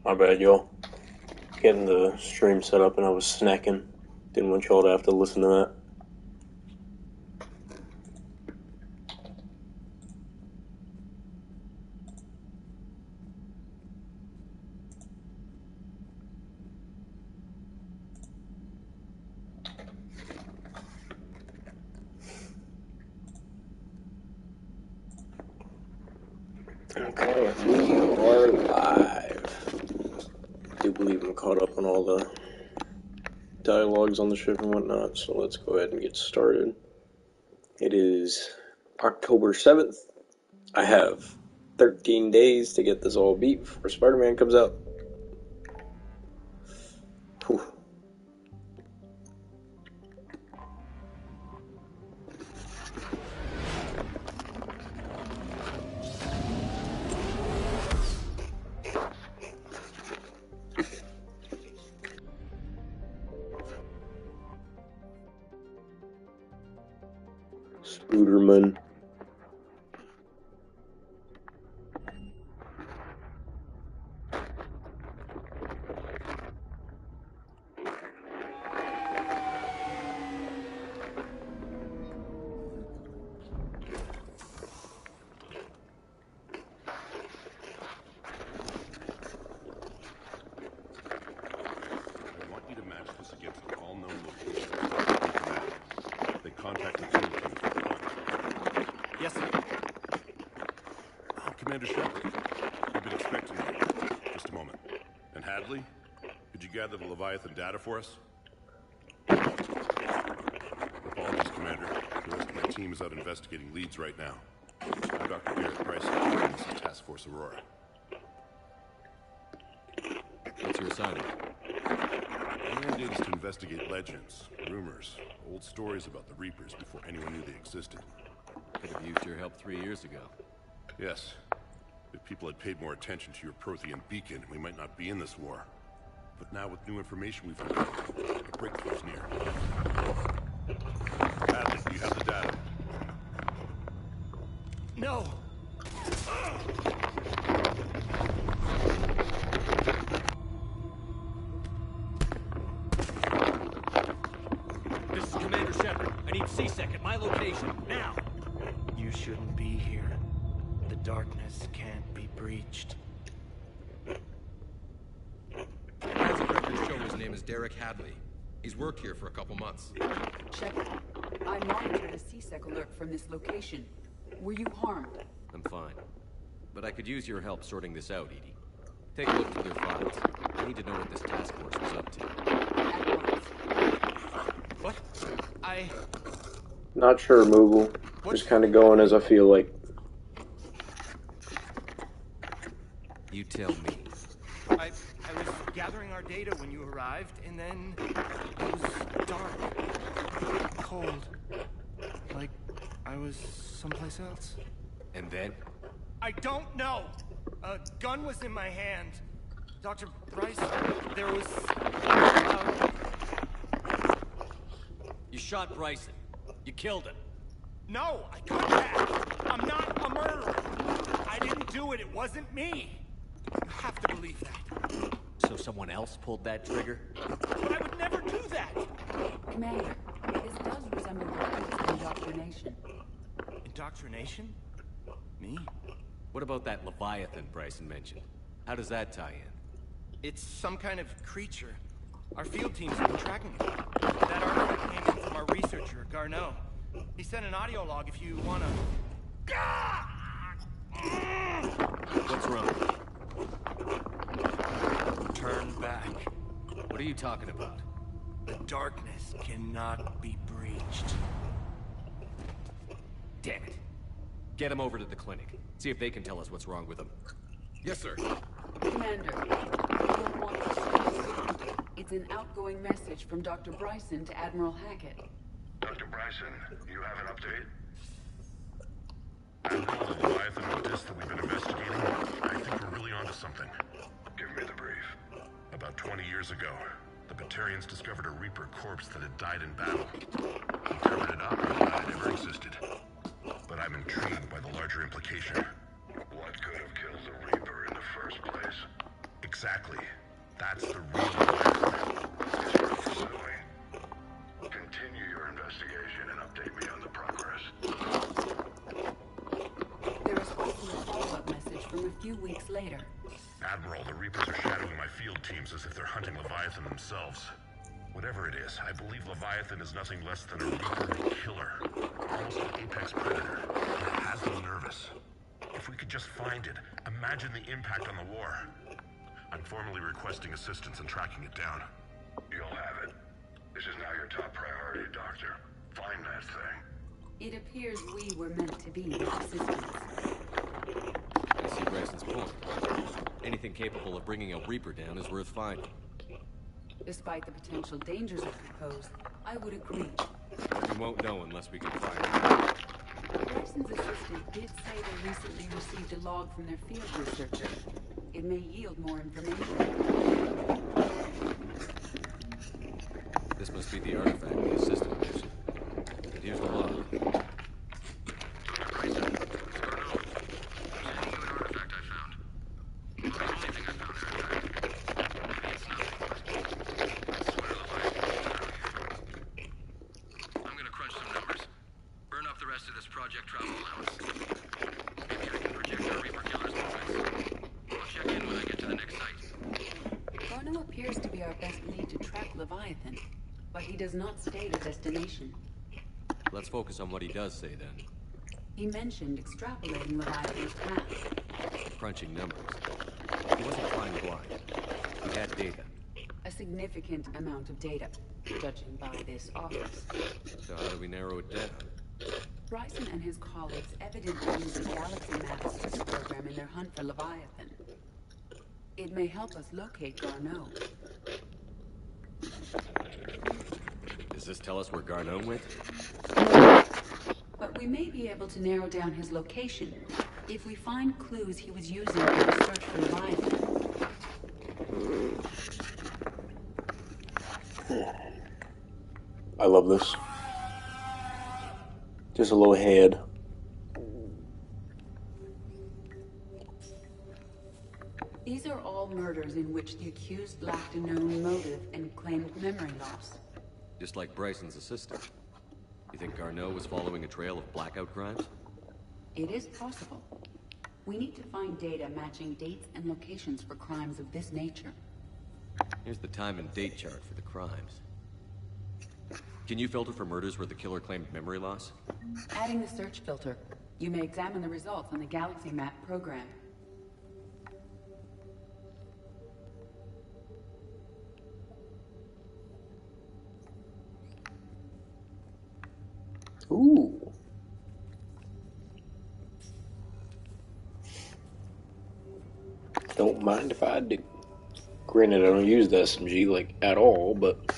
My bad, y'all. Getting the stream set up and I was snacking. Didn't want y'all to have to listen to that. Okay, we are live. I do believe I'm caught up on all the dialogues on the ship and whatnot, so let's go ahead and get started. It is October 7th. I have 13 days to get this all beat before Spider-Man comes out. Whew. Spooderman. Commander Shepard, we've been expecting you. Just a moment. And Hadley, could you gather the Leviathan data for us? Apologies, Commander. The rest of my team is out investigating leads right now. I'm Dr. Garrett Price, and this is Task Force Aurora. What's your assignment? My mandate is to investigate legends, rumors, old stories about the Reapers before anyone knew they existed. Could have used your help 3 years ago. Yes. If people had paid more attention to your Prothean beacon, we might not be in this war. But now with new information we've uncovered, a breakthrough's near. Hadley, do you have the data? No! This is Commander Shepard. I need C-Sec at my location, now! You shouldn't be here. The darkness can't be breached. Transit records show his name is Derek Hadley. He's worked here for a couple months. Shepard, I monitored a C-Sec alert from this location. Were you harmed? I'm fine. But I could use your help sorting this out, Edie. Take a look through their files. I need to know what this task force was up to. At once. What? Not sure, Moogle. Just kind of going as I feel like. You tell me. I was gathering our data when you arrived, and then it was dark. Cold. Like I was someplace else. And then? I don't know! A gun was in my hand. Dr. Bryce, there was... You shot Bryson. You killed him. No, I got that. I'm not a murderer. I didn't do it. It wasn't me. You have to believe that. So someone else pulled that trigger? But I would never do that. Commander, this does resemble reports of indoctrination. Indoctrination? Me? What about that Leviathan Bryson mentioned? How does that tie in? It's some kind of creature. Our field teams have been tracking it. That article came in from our researcher, Garneau. He sent an audio log if you wanna... What's wrong? Turn back. What are you talking about? The darkness cannot be breached. Damn it. Get him over to the clinic. See if they can tell us what's wrong with him. Yes, sir. Commander, you'll want to see this. It's an outgoing message from Dr. Bryson to Admiral Hackett. Dr. Bryson, you have an update? Admiral, the Leviathan disc that we've been investigating, I think we're really onto something. Give me the brief. About 20 years ago, the Batarians discovered a Reaper corpse that had died in battle. We covered it up and thought it never existed. But I'm intrigued by the larger implication. What could have killed the Reaper in the first place? It Exactly. That's the real Leviathan. Continue your investigation and update me on the progress. There is also a follow-up message from a few weeks later. Admiral, the Reapers are shadowing my field teams as if they're hunting Leviathan themselves. Whatever it is, I believe Leviathan is nothing less than a Reaper killer. Almost an apex predator. And it has them nervous. If we could just find it, imagine the impact on the war. I'm formally requesting assistance in tracking it down. You'll have it. This is now your top priority, Doctor. Find that thing. It appears we were meant to be his assistants. I see Bryson's point. Anything capable of bringing a Reaper down is worth finding. Despite the potential dangers it could pose, I would agree. But we won't know unless we can find it. Bryson's assistant did say they recently received a log from their field researcher. It may yield more information. This must be the artifact the assistant mentioned. And here's the log. Bryson, it's Garneau. I'm sending you an artifact I found. Well, the only thing I found there, in fact. Maybe it's nothing, but I swear Leviathan is out here. I'm gonna crunch some numbers. Burn up the rest of this project travel allowance. Maybe I can project our Reaper killer's movements. I'll check in when I get to the next site. Garneau appears to be our best lead to track Leviathan, but he does not state a destination. Let's focus on what he does say then. He mentioned extrapolating Leviathan's path. Crunching numbers. He wasn't flying blind. He had data. A significant amount of data, judging by this office. So how do we narrow it down? Bryson and his colleagues evidently use the Galaxy Map search program in their hunt for Leviathan. It may help us locate Garneau. Does this tell us where Garneau went? But we may be able to narrow down his location if we find clues he was using in the search for Leviathan. I love this. Just a little head. These are all murders in which the accused lacked a known motive and claimed memory loss. Just like Bryson's assistant. You think Garneau was following a trail of blackout crimes? It is possible. We need to find data matching dates and locations for crimes of this nature. Here's the time and date chart for the crimes. Can you filter for murders where the killer claimed memory loss? Adding the search filter, you may examine the results on the Galaxy Map program. Ooh. Don't mind if I do. Granted, I don't use the SMG, like, at all, but...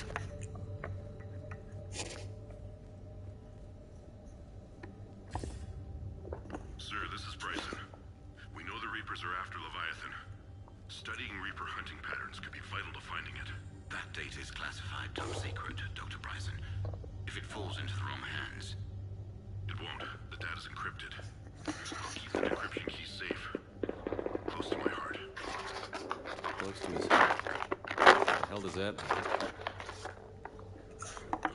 Sir, this is Bryson. We know the Reapers are after Leviathan. Studying Reaper hunting patterns could be vital to finding it. That data is classified top secret, Dr. Bryson. If it falls into the wrong hands... It won't. The data's encrypted. I'll keep the encryption key safe. Close to my heart. Close to his heart. What the hell does that mean?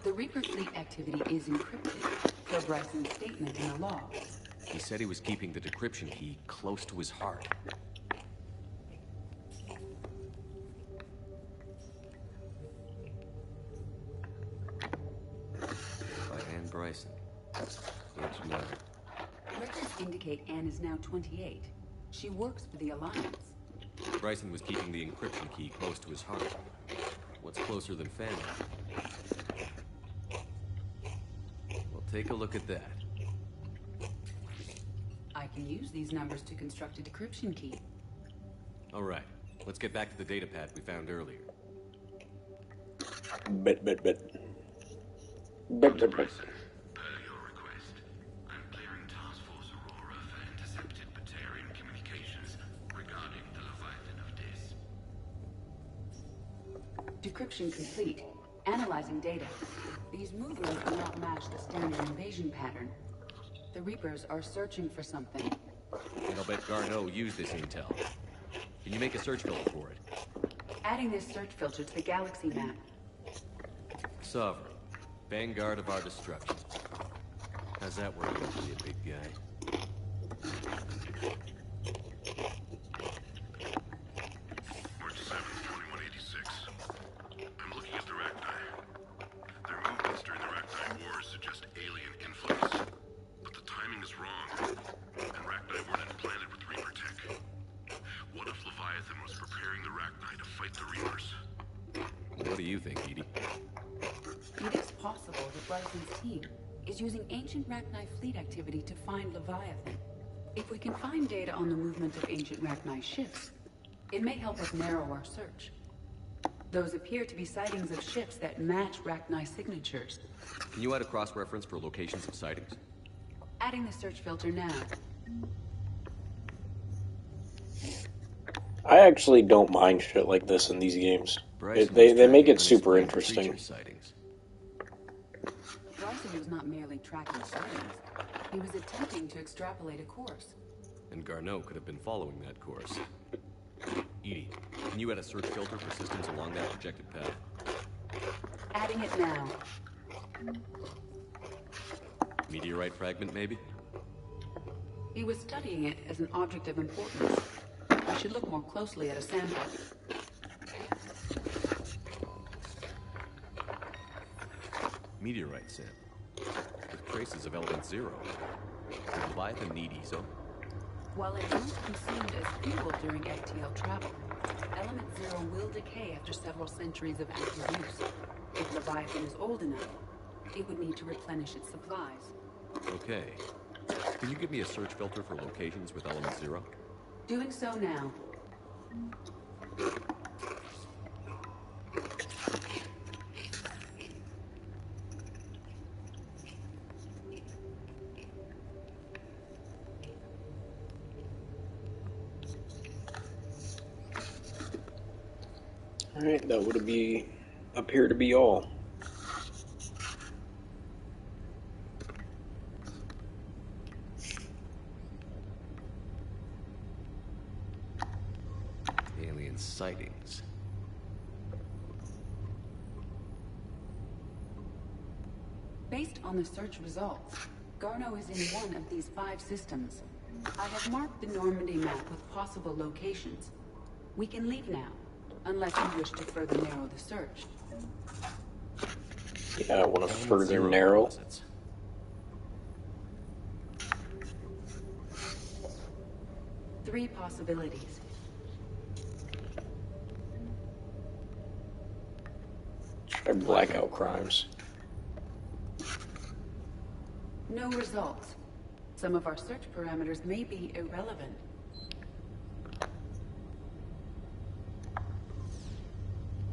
The Reaper fleet activity is encrypted, per Bryson's statement in the log. He said he was keeping the decryption key close to his heart. By Anne Bryson. Age 9. Records indicate Anne is now 28. She works for the Alliance. Bryson was keeping the encryption key close to his heart. What's closer than family? Well, take a look at that. I can use these numbers to construct a decryption key. All right, let's get back to the data pad we found earlier. Bet. Bryson, per your request, I'm clearing Task Force Aurora for intercepted Batarian communications regarding the Leviathan of Dis. Decryption complete. Analyzing data. These movements do not match the standard invasion pattern. The Reapers are searching for something. And I'll bet Garneau used this intel. Can you make a search filter for it? Adding this search filter to the galaxy map. Sovereign. Vanguard of our destruction. How's that working for you, big guy? March 7th, 2186. I'm looking at the Rachni. Their movements during the Rachni Wars suggest alien influence. But the timing is wrong, and Rachni weren't implanted with Reaper tech. What if Leviathan was preparing the Rachni to fight the Reapers? What do you think, Edie? It is possible that Bryson's team is using ancient Rachni fleet activity to find Leviathan. If we can find data on the movement of ancient Rachni ships, it may help us narrow our search. Those appear to be sightings of ships that match Rachni signatures. Can you add a cross-reference for locations of sightings? Adding the search filter now. I actually don't mind shit like this in these games. Bryson They was make tracking it super unexplained interesting. creature sightings. Bryson was not merely tracking sightings. He was attempting to extrapolate a course. And Garneau could have been following that course. Edie, can you add a search filter for systems along that projected path? Adding it now. Meteorite fragment, maybe? He was studying it as an object of importance. I should look more closely at a sample. Meteorite sample. With traces of element 0. Did Leviathan need ESO? While it is not consumed as fuel during FTL travel, element 0 will decay after several centuries of active use. If Leviathan is old enough, it would need to replenish its supplies. Okay. Can you give me a search filter for locations with element 0? Doing so now. Alright, that would appear to be all. Alien sightings. Based on the search results, Garneau is in one of these 5 systems. I have marked the Normandy map with possible locations. We can leave now, unless you wish to further narrow the search. Yeah, I want to Element further 0 narrow. deposits. Three possibilities. Try blackout crimes. No results. Some of our search parameters may be irrelevant.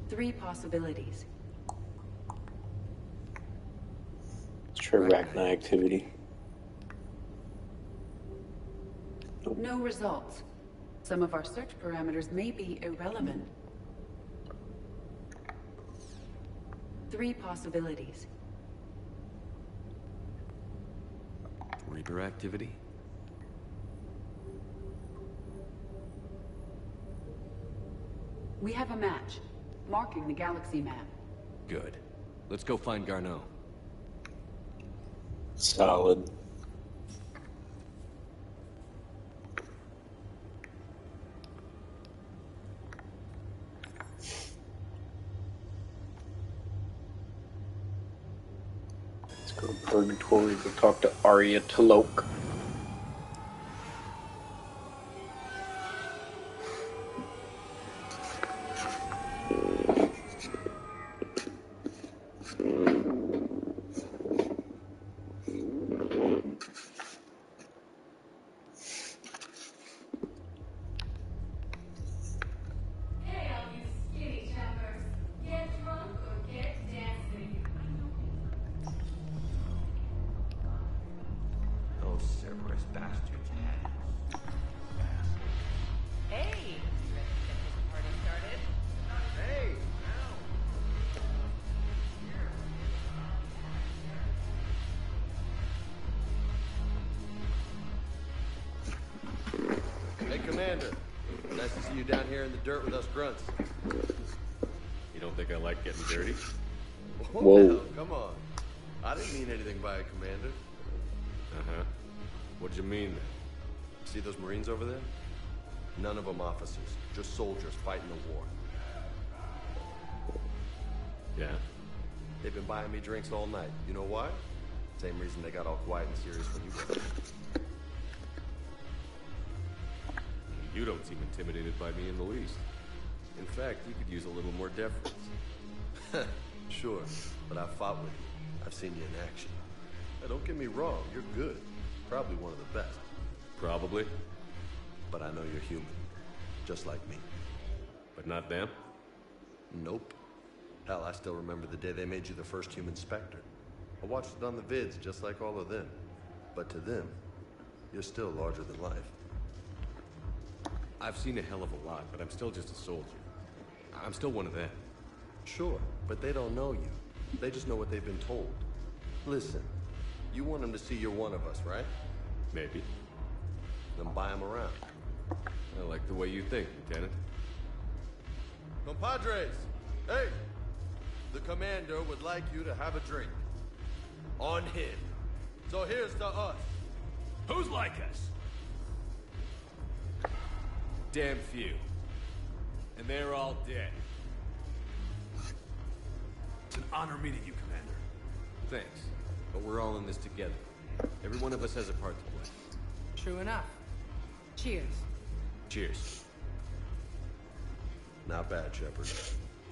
Three possibilities. Let's try Rachni activity. No results. Some of our search parameters may be irrelevant. Three possibilities. Reaper activity? We have a match, marking the galaxy map. Good. Let's go find Garneau. Solid. Let's go to Purgatory, go talk to Arya Talok. Hey, all you skinny choppers. Get drunk or get dancing. Those you down here in the dirt with us grunts. You don't think I like getting dirty? Whoa. Now, come on. I didn't mean anything by it, Commander. Uh-huh. What'd you mean then? See those Marines over there? None of them officers, just soldiers fighting the war. Yeah? They've been buying me drinks all night. You know why? Same reason they got all quiet and serious when you got there. You don't seem intimidated by me in the least. In fact, you could use a little more deference. Sure, but I've fought with you. I've seen you in action. Now, don't get me wrong, you're good. Probably one of the best. Probably. But I know you're human. Just like me. But not them? Nope. Hell, I still remember the day they made you the first human Spectre. I watched it on the vids, just like all of them. But to them, you're still larger than life. I've seen a hell of a lot, but I'm still just a soldier. I'm still one of them. Sure, but they don't know you. They just know what they've been told. Listen, you want them to see you're one of us, right? Maybe. Then buy them around. I like the way you think, Lieutenant. Compadres! Hey! The commander would like you to have a drink. On him. So here's to us. Who's like us? Damn few. And they're all dead. It's an honor meeting you, Commander. Thanks. But we're all in this together. Every one of us has a part to play. True enough. Cheers. Cheers. Not bad, Shepard.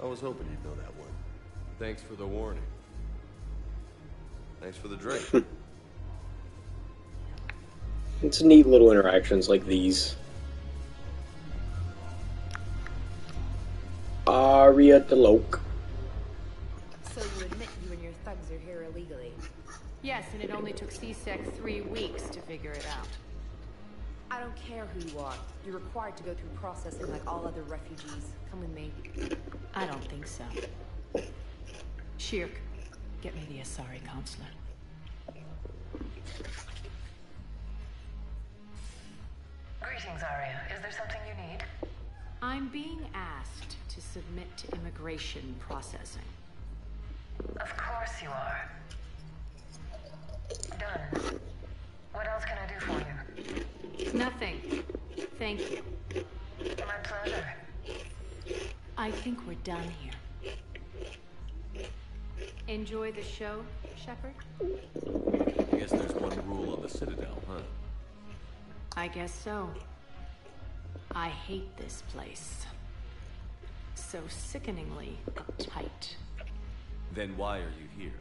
I was hoping you'd know that one. Thanks for the warning. Thanks for the drink. It's neat little interactions like these. Aria DeLoke. So you admit you and your thugs are here illegally? Yes, and it only took C-Sec 3 weeks to figure it out. I don't care who you are. You're required to go through processing like all other refugees. Come with me. I don't think so. Shirk, get me the Asari consulate. Greetings, Arya. Is there something you need? I'm being asked to submit to immigration processing. Of course you are. Done. What else can I do for you? Nothing. Thank you. My pleasure. I think we're done here. Enjoy the show, Shepard? I guess there's one rule on the Citadel, huh? I guess so. I hate this place. So sickeningly uptight. Then why are you here?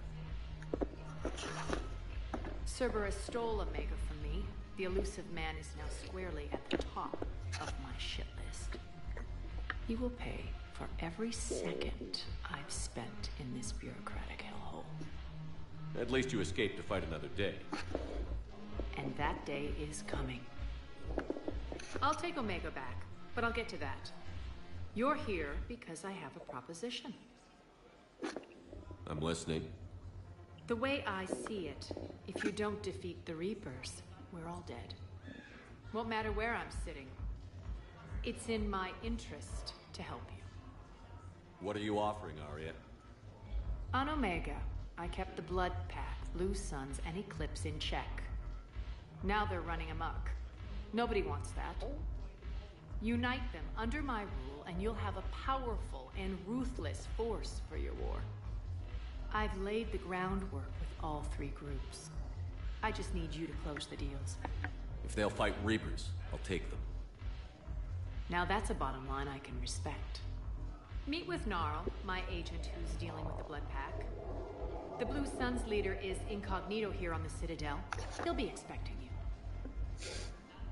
Cerberus stole Omega from me. The elusive man is now squarely at the top of my shit list. He will pay for every second I've spent in this bureaucratic hellhole. At least you escaped to fight another day. And that day is coming. I'll take Omega back, but I'll get to that. You're here because I have a proposition. I'm listening. The way I see it, if you don't defeat the Reapers, we're all dead. Won't matter where I'm sitting. It's in my interest to help you. What are you offering, Arya? On Omega, I kept the Blood Pack, Blue Suns, and Eclipse in check. Now they're running amok. Nobody wants that. Unite them under my rule, and you'll have a powerful and ruthless force for your war. I've laid the groundwork with all three groups. I just need you to close the deals. If they'll fight Reapers, I'll take them. Now that's a bottom line I can respect. Meet with Gnarl, my agent who's dealing with the Blood Pack. The Blue Suns leader is incognito here on the Citadel. He'll be expecting you.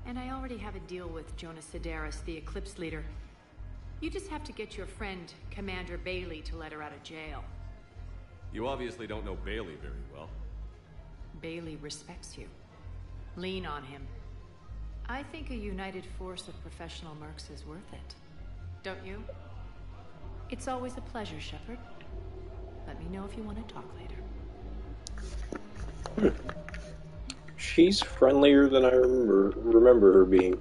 And I already have a deal with Jonas Sidaris, the Eclipse leader. You just have to get your friend, Commander Bailey, to let her out of jail. You obviously don't know Bailey very well. Bailey respects you. Lean on him. I think a united force of professional mercs is worth it. Don't you? It's always a pleasure, Shepard. Let me know if you want to talk later. She's friendlier than I remember her being.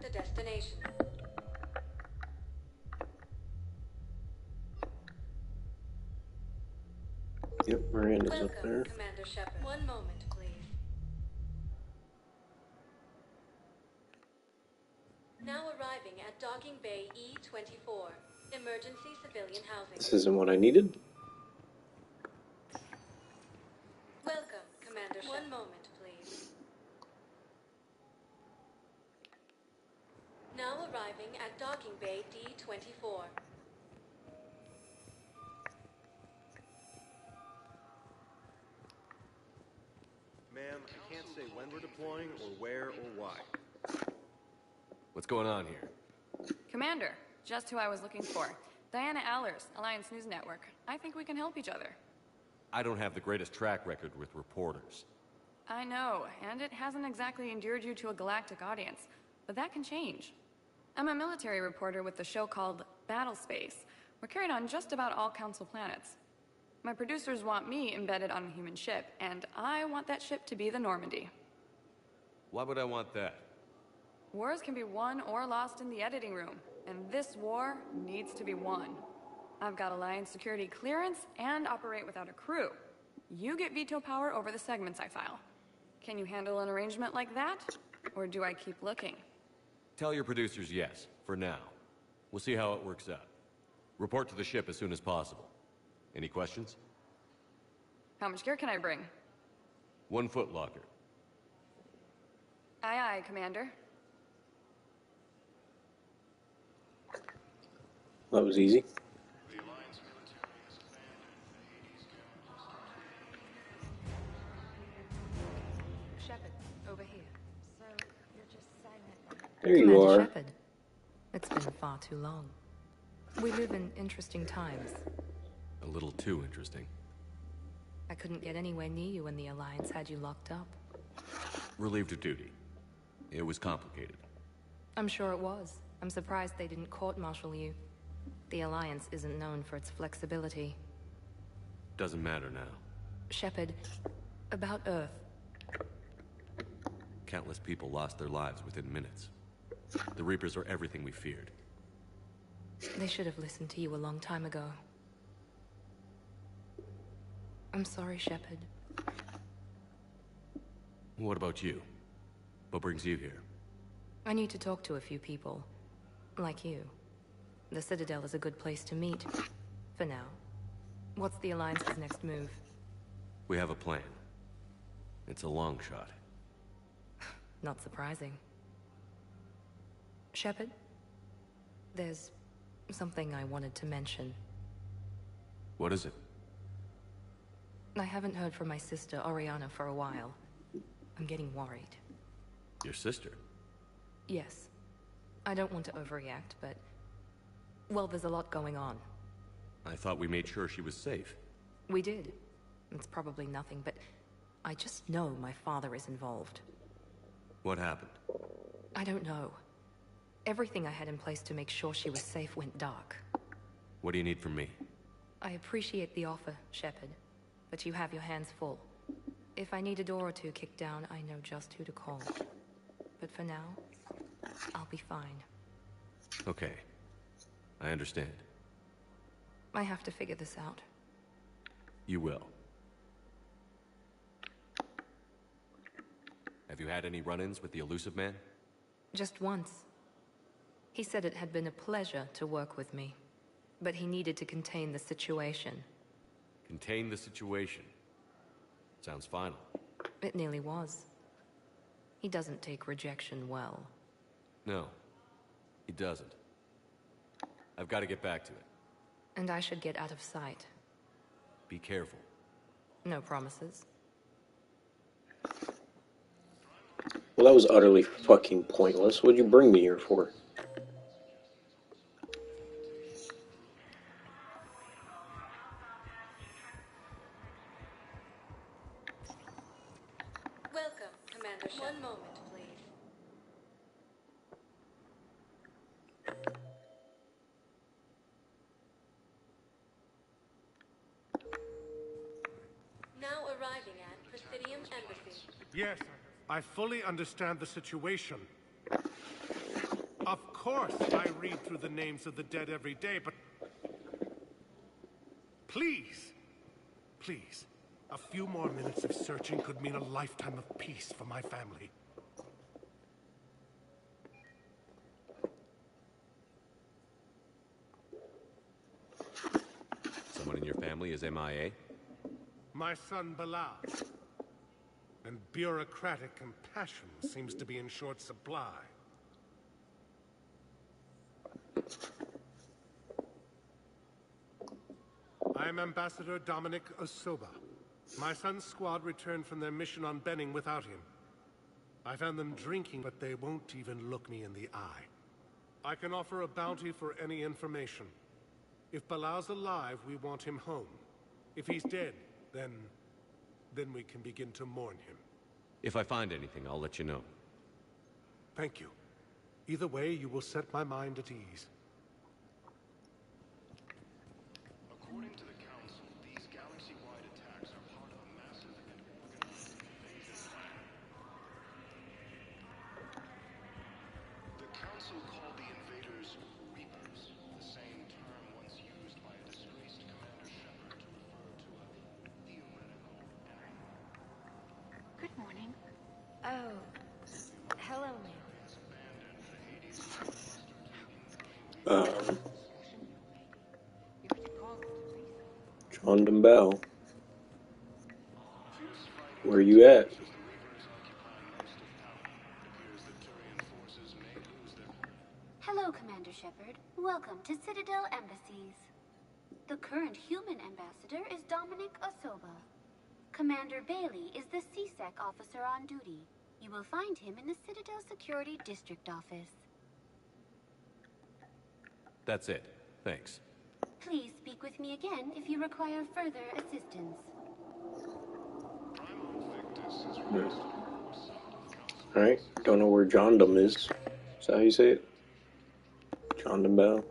to destination. Yep, Miranda's Welcome, up there. Commander Shepard. One moment, please. Now arriving at Docking Bay E-24, emergency civilian housing. This isn't what I needed. Welcome, Commander Shepard. One moment, please. Now arriving at Docking Bay D-24. Ma'am, I can't say when we're deploying or where or why. What's going on here? Commander, just who I was looking for. Diana Allers, Alliance News Network. I think we can help each other. I don't have the greatest track record with reporters. I know, and it hasn't exactly endeared you to a galactic audience, but that can change. I'm a military reporter with the show called Battle Space. We're carried on just about all Council planets. My producers want me embedded on a human ship, and I want that ship to be the Normandy. Why would I want that? Wars can be won or lost in the editing room, and this war needs to be won. I've got Alliance security clearance and operate without a crew. You get veto power over the segments I file. Can you handle an arrangement like that? Or do I keep looking? Tell your producers yes, for now. We'll see how it works out. Report to the ship as soon as possible. Any questions? How much gear can I bring? 1 foot locker. Aye, aye, Commander. That was easy. Shepard, over here. So, you're just silent. There you Commander are. Shepard. It's been far too long. We live in interesting times. A little too interesting. I couldn't get anywhere near you when the Alliance had you locked up. Relieved of duty. It was complicated. I'm sure it was. I'm surprised they didn't court-martial you. The Alliance isn't known for its flexibility. Doesn't matter now. Shepard, about Earth. Countless people lost their lives within minutes. The Reapers are everything we feared. They should have listened to you a long time ago. I'm sorry, Shepard. What about you? What brings you here? I need to talk to a few people. Like you. The Citadel is a good place to meet. For now. What's the Alliance's next move? We have a plan. It's a long shot. Not surprising. Shepard? There's something I wanted to mention. What is it? I haven't heard from my sister, Oriana, for a while. I'm getting worried. Your sister? Yes. I don't want to overreact, but... well, there's a lot going on. I thought we made sure she was safe. We did. It's probably nothing, but... I just know my father is involved. What happened? I don't know. Everything I had in place to make sure she was safe went dark. What do you need from me? I appreciate the offer, Shepard, but you have your hands full. If I need a door or two kicked down, I know just who to call. But for now, I'll be fine. Okay. I understand. I have to figure this out. You will. Have you had any run-ins with the elusive man? Just once. He said it had been a pleasure to work with me, but he needed to contain the situation. Contain the situation. Sounds final. It nearly was. He doesn't take rejection well. No, he doesn't. I've got to get back to it. And I should get out of sight. Be careful. No promises. Well, that was utterly fucking pointless. What'd you bring me here for? Welcome, Commander Shepard. One moment, please. Now arriving at Presidium Embassy. Yes, I fully understand the situation. Of course, I read through the names of the dead every day, but... Please, please, a few more minutes of searching could mean a lifetime of peace for my family. Someone in your family is MIA? My son Bilal. And bureaucratic compassion seems to be in short supply. I am Ambassador Dominic Osoba. My son's squad returned from their mission on Benning without him. I found them drinking, but they won't even look me in the eye. I can offer a bounty for any information. If Bilal's alive, we want him home. If he's dead, then we can begin to mourn him. If I find anything, I'll let you know. Thank you. Either way, you will set my mind at ease. According to the Council, these galaxy-wide attacks are part of a massive and organized invasion plan. The Council called the invaders Reapers, the same term once used by a disgraced Commander Shepard to refer to a theoretical enemy. Good morning. Oh, hello, ma'am. John Dumbell. Where you at? Hello, Commander Shepard. Welcome to Citadel Embassies. The current human ambassador is Dominic Osoba. Commander Bailey is the CSEC officer on duty. You will find him in the Citadel Security District Office. That's it. Thanks. Please speak with me again if you require further assistance. Alright, don't know where John Dum is. Is that how you say it? John Dumbell.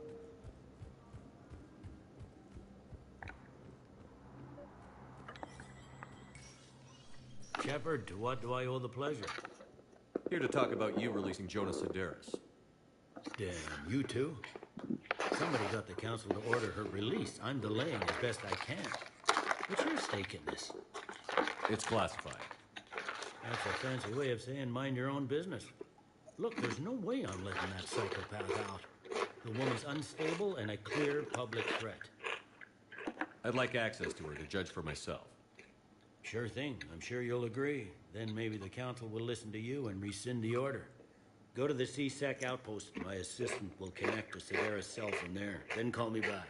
Shepard, to what do I owe the pleasure? Here to talk about you releasing Jonas Sedaris. Damn, you too? Somebody got the council to order her release. I'm delaying as best I can. What's your stake in this? It's classified. That's a fancy way of saying mind your own business. Look, there's no way I'm letting that psychopath out. The woman's unstable and a clear public threat. I'd like access to her to judge for myself. Sure thing. I'm sure you'll agree. Then maybe the council will listen to you and rescind the order. Go to the CSEC outpost. My assistant will connect to Sedaris' cell from there. Then call me back.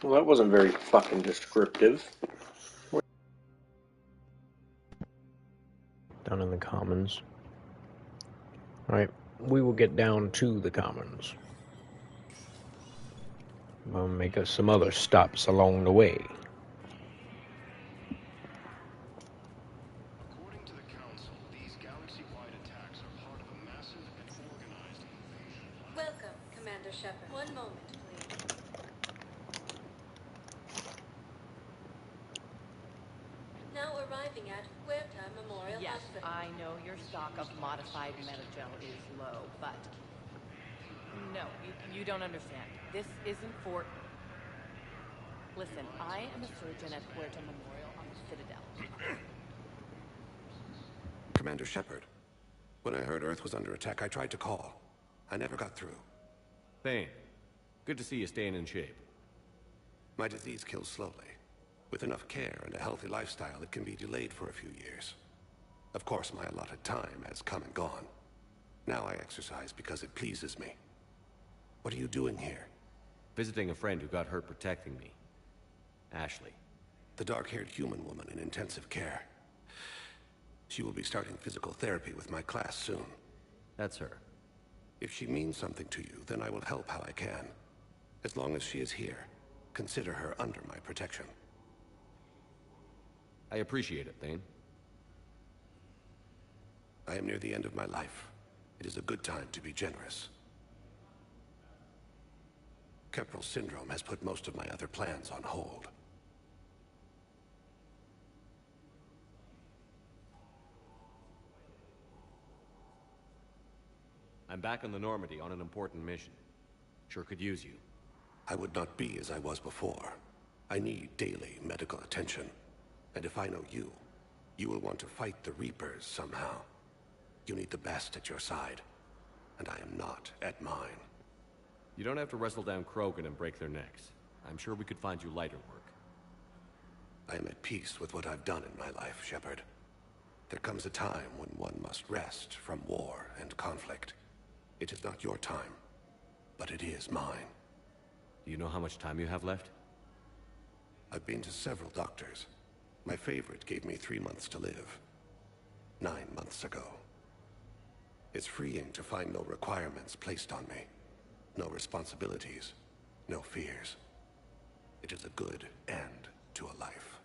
Well, that wasn't very fucking descriptive. Down in the commons. Alright, we will get down to the commons. We'll make us some other stops along the way. According to the Council, these galaxy-wide attacks are part of a massive and organized invasion. Welcome, Commander Shepard. One moment, please. Now arriving at Huerta Memorial Yes, Hospital. I know your stock of modified metagel is low, but... No, you don't understand. This isn't for... Listen, I am a surgeon at Huerta Memorial on the Citadel. Commander Shepard, when I heard Earth was under attack, I tried to call. I never got through. Thane, good to see you staying in shape. My disease kills slowly. With enough care and a healthy lifestyle, it can be delayed for a few years. Of course, my allotted time has come and gone. Now I exercise because it pleases me. What are you doing here? Visiting a friend who got hurt protecting me. Ashley. The dark-haired human woman in intensive care. She will be starting physical therapy with my class soon. That's her. If she means something to you, then I will help how I can. As long as she is here, consider her under my protection. I appreciate it, Thane. I am near the end of my life. It is a good time to be generous. Keprel syndrome has put most of my other plans on hold. I'm back on the Normandy on an important mission. Sure could use you. I would not be as I was before. I need daily medical attention. And if I know you, you will want to fight the Reapers somehow. You need the best at your side, and I am not at mine. You don't have to wrestle down Krogan and break their necks. I'm sure we could find you lighter work. I am at peace with what I've done in my life, Shepard. There comes a time when one must rest from war and conflict. It is not your time, but it is mine. Do you know how much time you have left? I've been to several doctors. My favorite gave me 3 months to live. 9 months ago. It's freeing to find no requirements placed on me. No responsibilities, no fears. It is a good end to a life.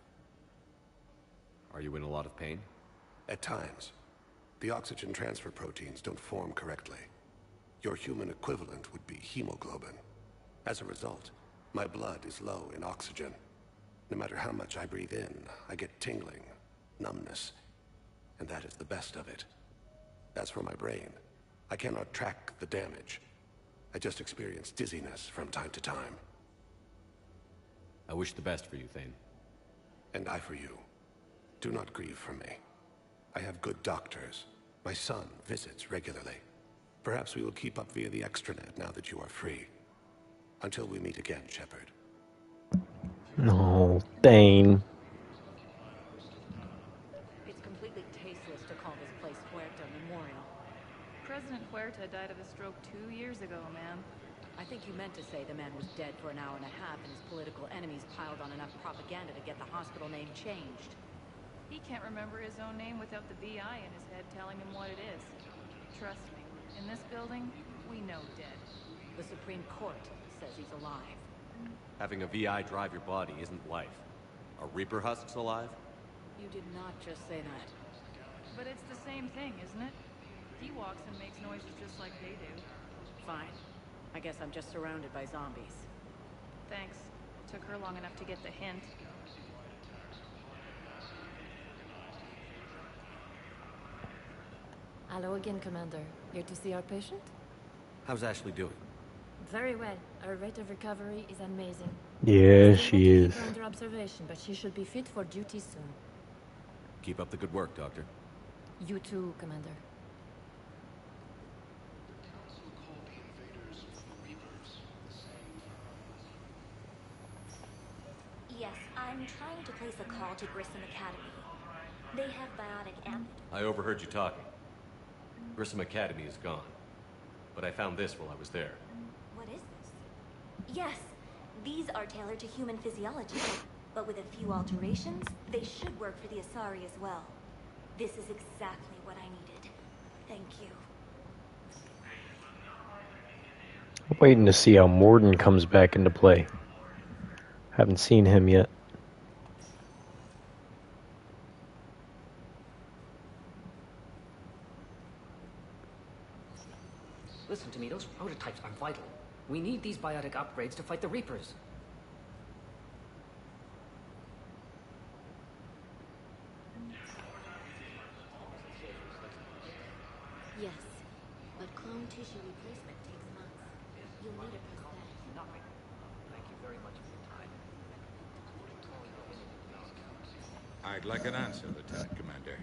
Are you in a lot of pain? At times. The oxygen transfer proteins don't form correctly. Your human equivalent would be hemoglobin. As a result, my blood is low in oxygen. No matter how much I breathe in, I get tingling, numbness, and that is the best of it. As for my brain, I cannot track the damage. I just experience dizziness from time to time. I wish the best for you, Thane. And I for you. Do not grieve for me. I have good doctors. My son visits regularly. Perhaps we will keep up via the extranet now that you are free. Until we meet again, Shepard. No, Thane. It's completely tasteless to call this place Huerta Memorial. President Huerta died of a stroke 2 years ago, ma'am. I think you meant to say the man was dead for an hour and a half and his political enemies piled on enough propaganda to get the hospital name changed. He can't remember his own name without the BI in his head telling him what it is. Trust me, in this building, we know dead. The Supreme Court says he's alive. Having a VI drive your body isn't life. Are Reaper husks alive? You did not just say that. But it's the same thing, isn't it? He walks and makes noises just like they do. Fine. I guess I'm just surrounded by zombies. Thanks. Took her long enough to get the hint. Hello again, Commander. Here to see our patient? How's Ashley doing? Very well. Her rate of recovery is amazing. Yeah, she We'll is. keep her under observation, but she should be fit for duty soon. Keep up the good work, Doctor. You too, Commander. Yes, I'm trying to place a call to Grissom Academy. They have biotic amp. I overheard you talking. Grissom Academy is gone. But I found this while I was there. What is this? Yes, these are tailored to human physiology. But with a few alterations, they should work for the Asari as well. This is exactly what I needed. Thank you. I'm waiting to see how Morden comes back into play. Haven't seen him yet. Listen to me, those prototypes are vital. We need these biotic upgrades to fight the Reapers. Yes, but clone tissue replacement takes months. You'll need a prosthetic. Nothing. Thank you very much for your time. I'd like an answer, Lieutenant Commander.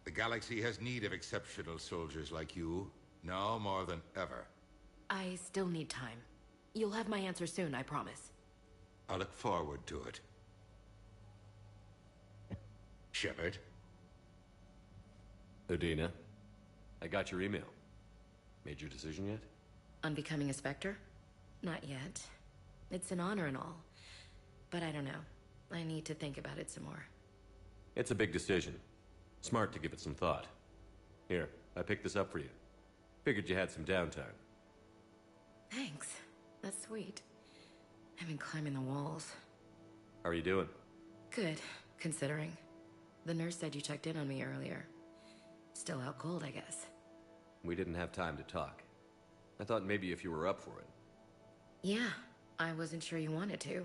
The galaxy has need of exceptional soldiers like you, now more than ever. I still need time. You'll have my answer soon, I promise. I look forward to it. Shepard? Udina, I got your email. Made your decision yet? On becoming a Spectre? Not yet. It's an honor and all. But I don't know. I need to think about it some more. It's a big decision. Smart to give it some thought. Here, I picked this up for you. Figured you had some downtime. Thanks. That's sweet. I've been climbing the walls. How are you doing? Good, considering. The nurse said you checked in on me earlier. Still out cold, I guess. We didn't have time to talk. I thought maybe if you were up for it. Yeah, I wasn't sure you wanted to.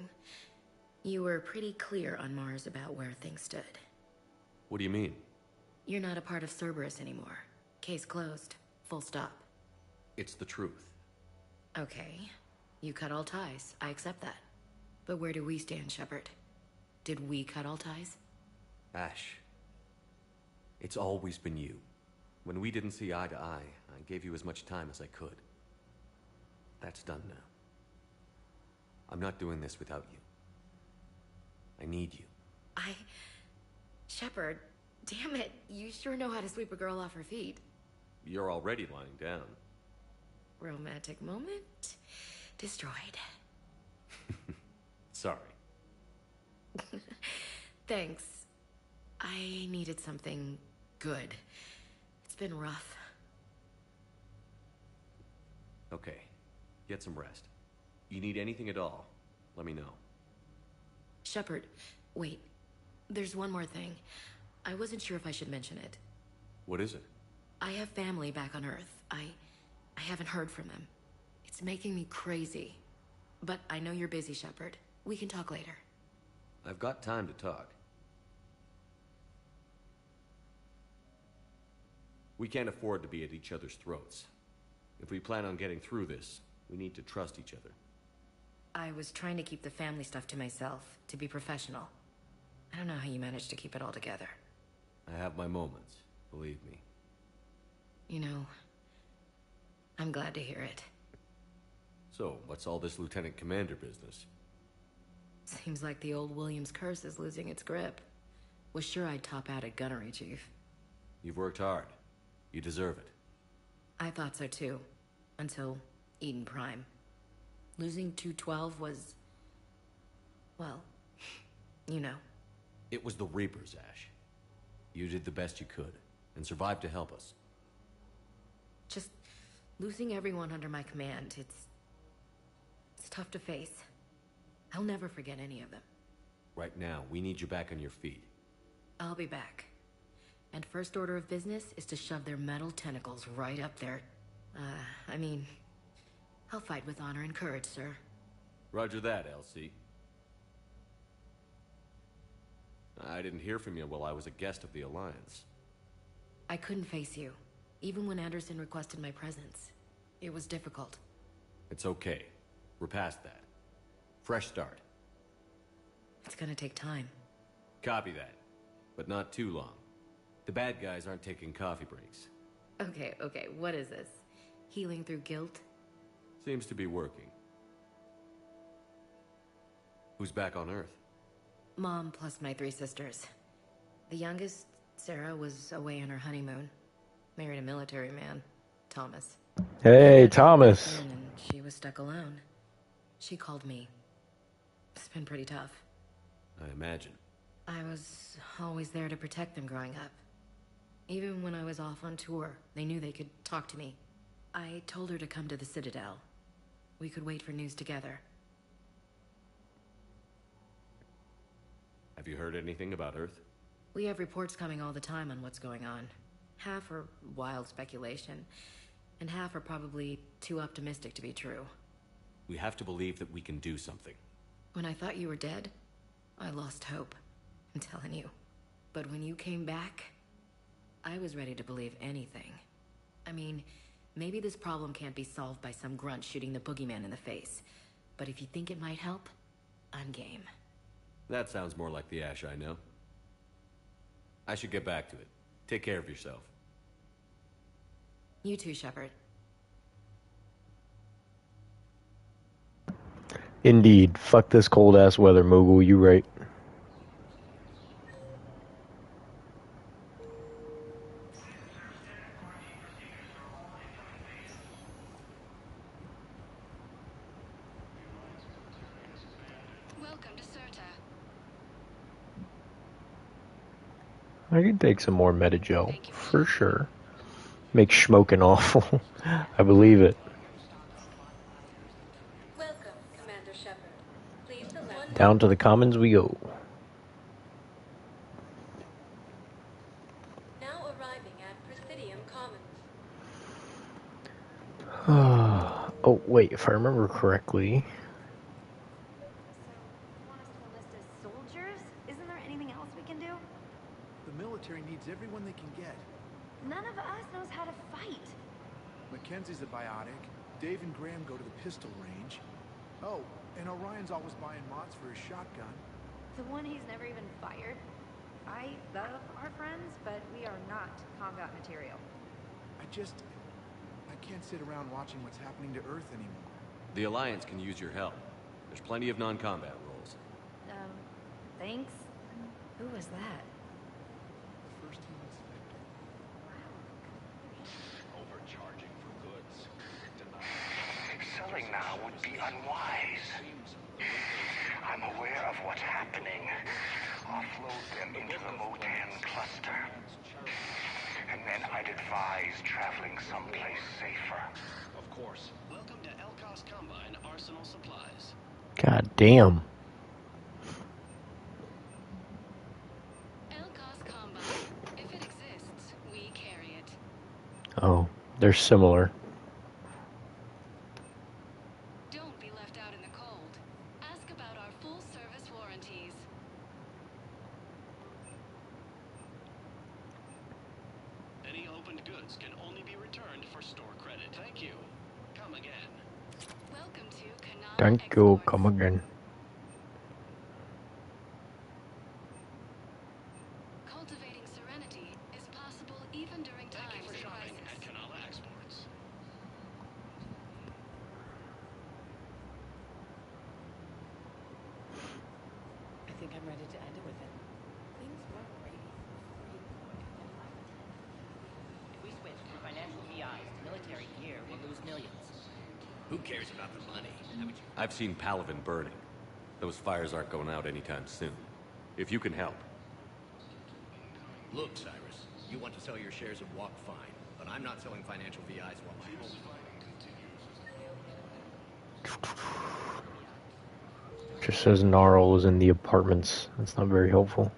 You were pretty clear on Mars about where things stood. What do you mean? You're not a part of Cerberus anymore. Case closed. Full stop. It's the truth. Okay. You cut all ties. I accept that. But where do we stand, Shepard? Did we cut all ties? Ash. It's always been you. When we didn't see eye to eye, I gave you as much time as I could. That's done now. I'm not doing this without you. I need you. Shepard, damn it. You sure know how to sweep a girl off her feet. You're already lying down. Romantic moment destroyed. Sorry. Thanks. I needed something good. It's been rough. Okay. Get some rest. You need anything at all, let me know. Shepard, wait. There's one more thing. I wasn't sure if I should mention it. What is it? I have family back on Earth. I haven't heard from them. It's making me crazy. But I know you're busy, Shepard. We can talk later. I've got time to talk. We can't afford to be at each other's throats. If we plan on getting through this, we need to trust each other. I was trying to keep the family stuff to myself, to be professional. I don't know how you managed to keep it all together. I have my moments, believe me. You know, I'm glad to hear it. So, what's all this Lieutenant Commander business? Seems like the old Williams curse is losing its grip. Was sure I'd top out at gunnery, Chief. You've worked hard. You deserve it. I thought so too. Until Eden Prime. Losing 212 was... well, you know. It was the Reapers, Ash. You did the best you could, and survived to help us. Just losing everyone under my command, it's tough to face. I'll never forget any of them. Right now, we need you back on your feet. I'll be back. And first order of business is to shove their metal tentacles right up there. I mean, I'll fight with honor and courage, sir. Roger that, LC. I didn't hear from you while I was a guest of the Alliance. I couldn't face you, even when Anderson requested my presence. It was difficult. It's okay. We're past that. Fresh start. It's gonna take time. Copy that. But not too long. The bad guys aren't taking coffee breaks. Okay, what is this? Healing through guilt? Seems to be working. Who's back on Earth? Mom plus my 3 sisters. The youngest, Sarah, was away on her honeymoon. Married a military man, Thomas. Hey, Thomas. And she was stuck alone. She called me. It's been pretty tough. I imagine. I was always there to protect them growing up. Even when I was off on tour, they knew they could talk to me. I told her to come to the Citadel. We could wait for news together. Have you heard anything about Earth? We have reports coming all the time on what's going on. Half are wild speculation, and half are probably too optimistic to be true. We have to believe that we can do something. When I thought you were dead, I lost hope. I'm telling you. But when you came back, I was ready to believe anything. I mean, maybe this problem can't be solved by some grunt shooting the boogeyman in the face. But if you think it might help, I'm game. That sounds more like the Ash I know. I should get back to it. Take care of yourself. You too, Shepard. Indeed. Fuck this cold-ass weather, Mogul. You right. Welcome to Certa. I could take some more Metagel, for sure. Makes smoking awful. I believe it. Welcome, Commander Shepard. Please select Down to the commons we go. now arriving at Presidium Commons. Oh, wait, if I remember correctly, they can get. None of us knows how to fight. Mackenzie's a biotic. Dave and Graham go to the pistol range. Oh, and Orion's always buying mods for his shotgun. The one he's never even fired. I love our friends, but we are not combat material. I can't sit around watching what's happening to Earth anymore. The Alliance can use your help. There's plenty of non-combat roles. Thanks? Who was that? The first human spectre. Overcharging for goods. Selling now would be unwise. I'm aware of what's happening. Offload them into the Motan cluster. And then I'd advise traveling someplace safer. Of course. Welcome to Elkos Combine Arsenal Supplies. God damn. Elkos Combine. If it exists, we carry it. Oh, they're similar. Don't be left out in the cold. Ask about our full service warranties. Any opened goods can only be returned for store credit. Thank you. Come again. Welcome to Kanam. Thank you, come again. Cultivating serenity is possible even during times of crisis. At Kanala Exports. I think I'm ready to end it with it. Things weren't great. If we switch from financial VIs to military gear, we'll lose millions. Who cares about the money? Haven't you? I've seen Palavin burning. Those fires aren't going out anytime soon. If you can help. Look, Cyrus, you want to sell your shares of Walk, fine, but I'm not selling financial VIs while my home. Just says Gnarl was in the apartments. That's not very helpful.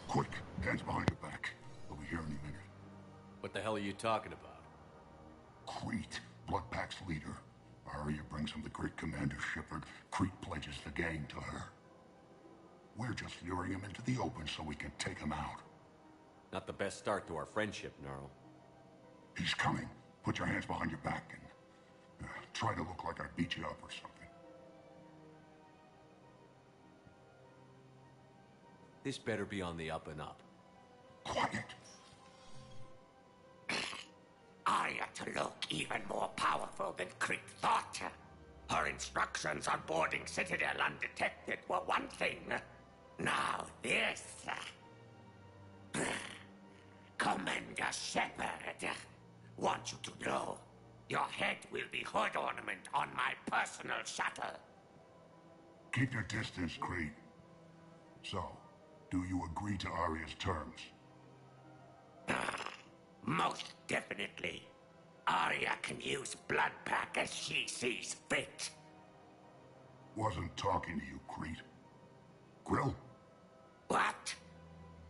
Quick, hands behind your back. We'll be here any minute. What the hell are you talking about? Crete, Bloodpack's leader. Arya brings him the great Commander Shepard. Crete pledges the gang to her. We're just luring him into the open so we can take him out. Not the best start to our friendship, Gnarl. He's coming. Put your hands behind your back and try to look like I beat you up or something. This better be on the up and up. Quiet. Arya to look even more powerful than Crete thought. Her instructions on boarding Citadel undetected were one thing. Now this. Commander Shepard, want you to know, your head will be hood ornament on my personal shuttle. Keep your distance, Crete. So, do you agree to Arya's terms? Most definitely. Arya can use Bloodpack as she sees fit. Wasn't talking to you, Crete. Grill? What?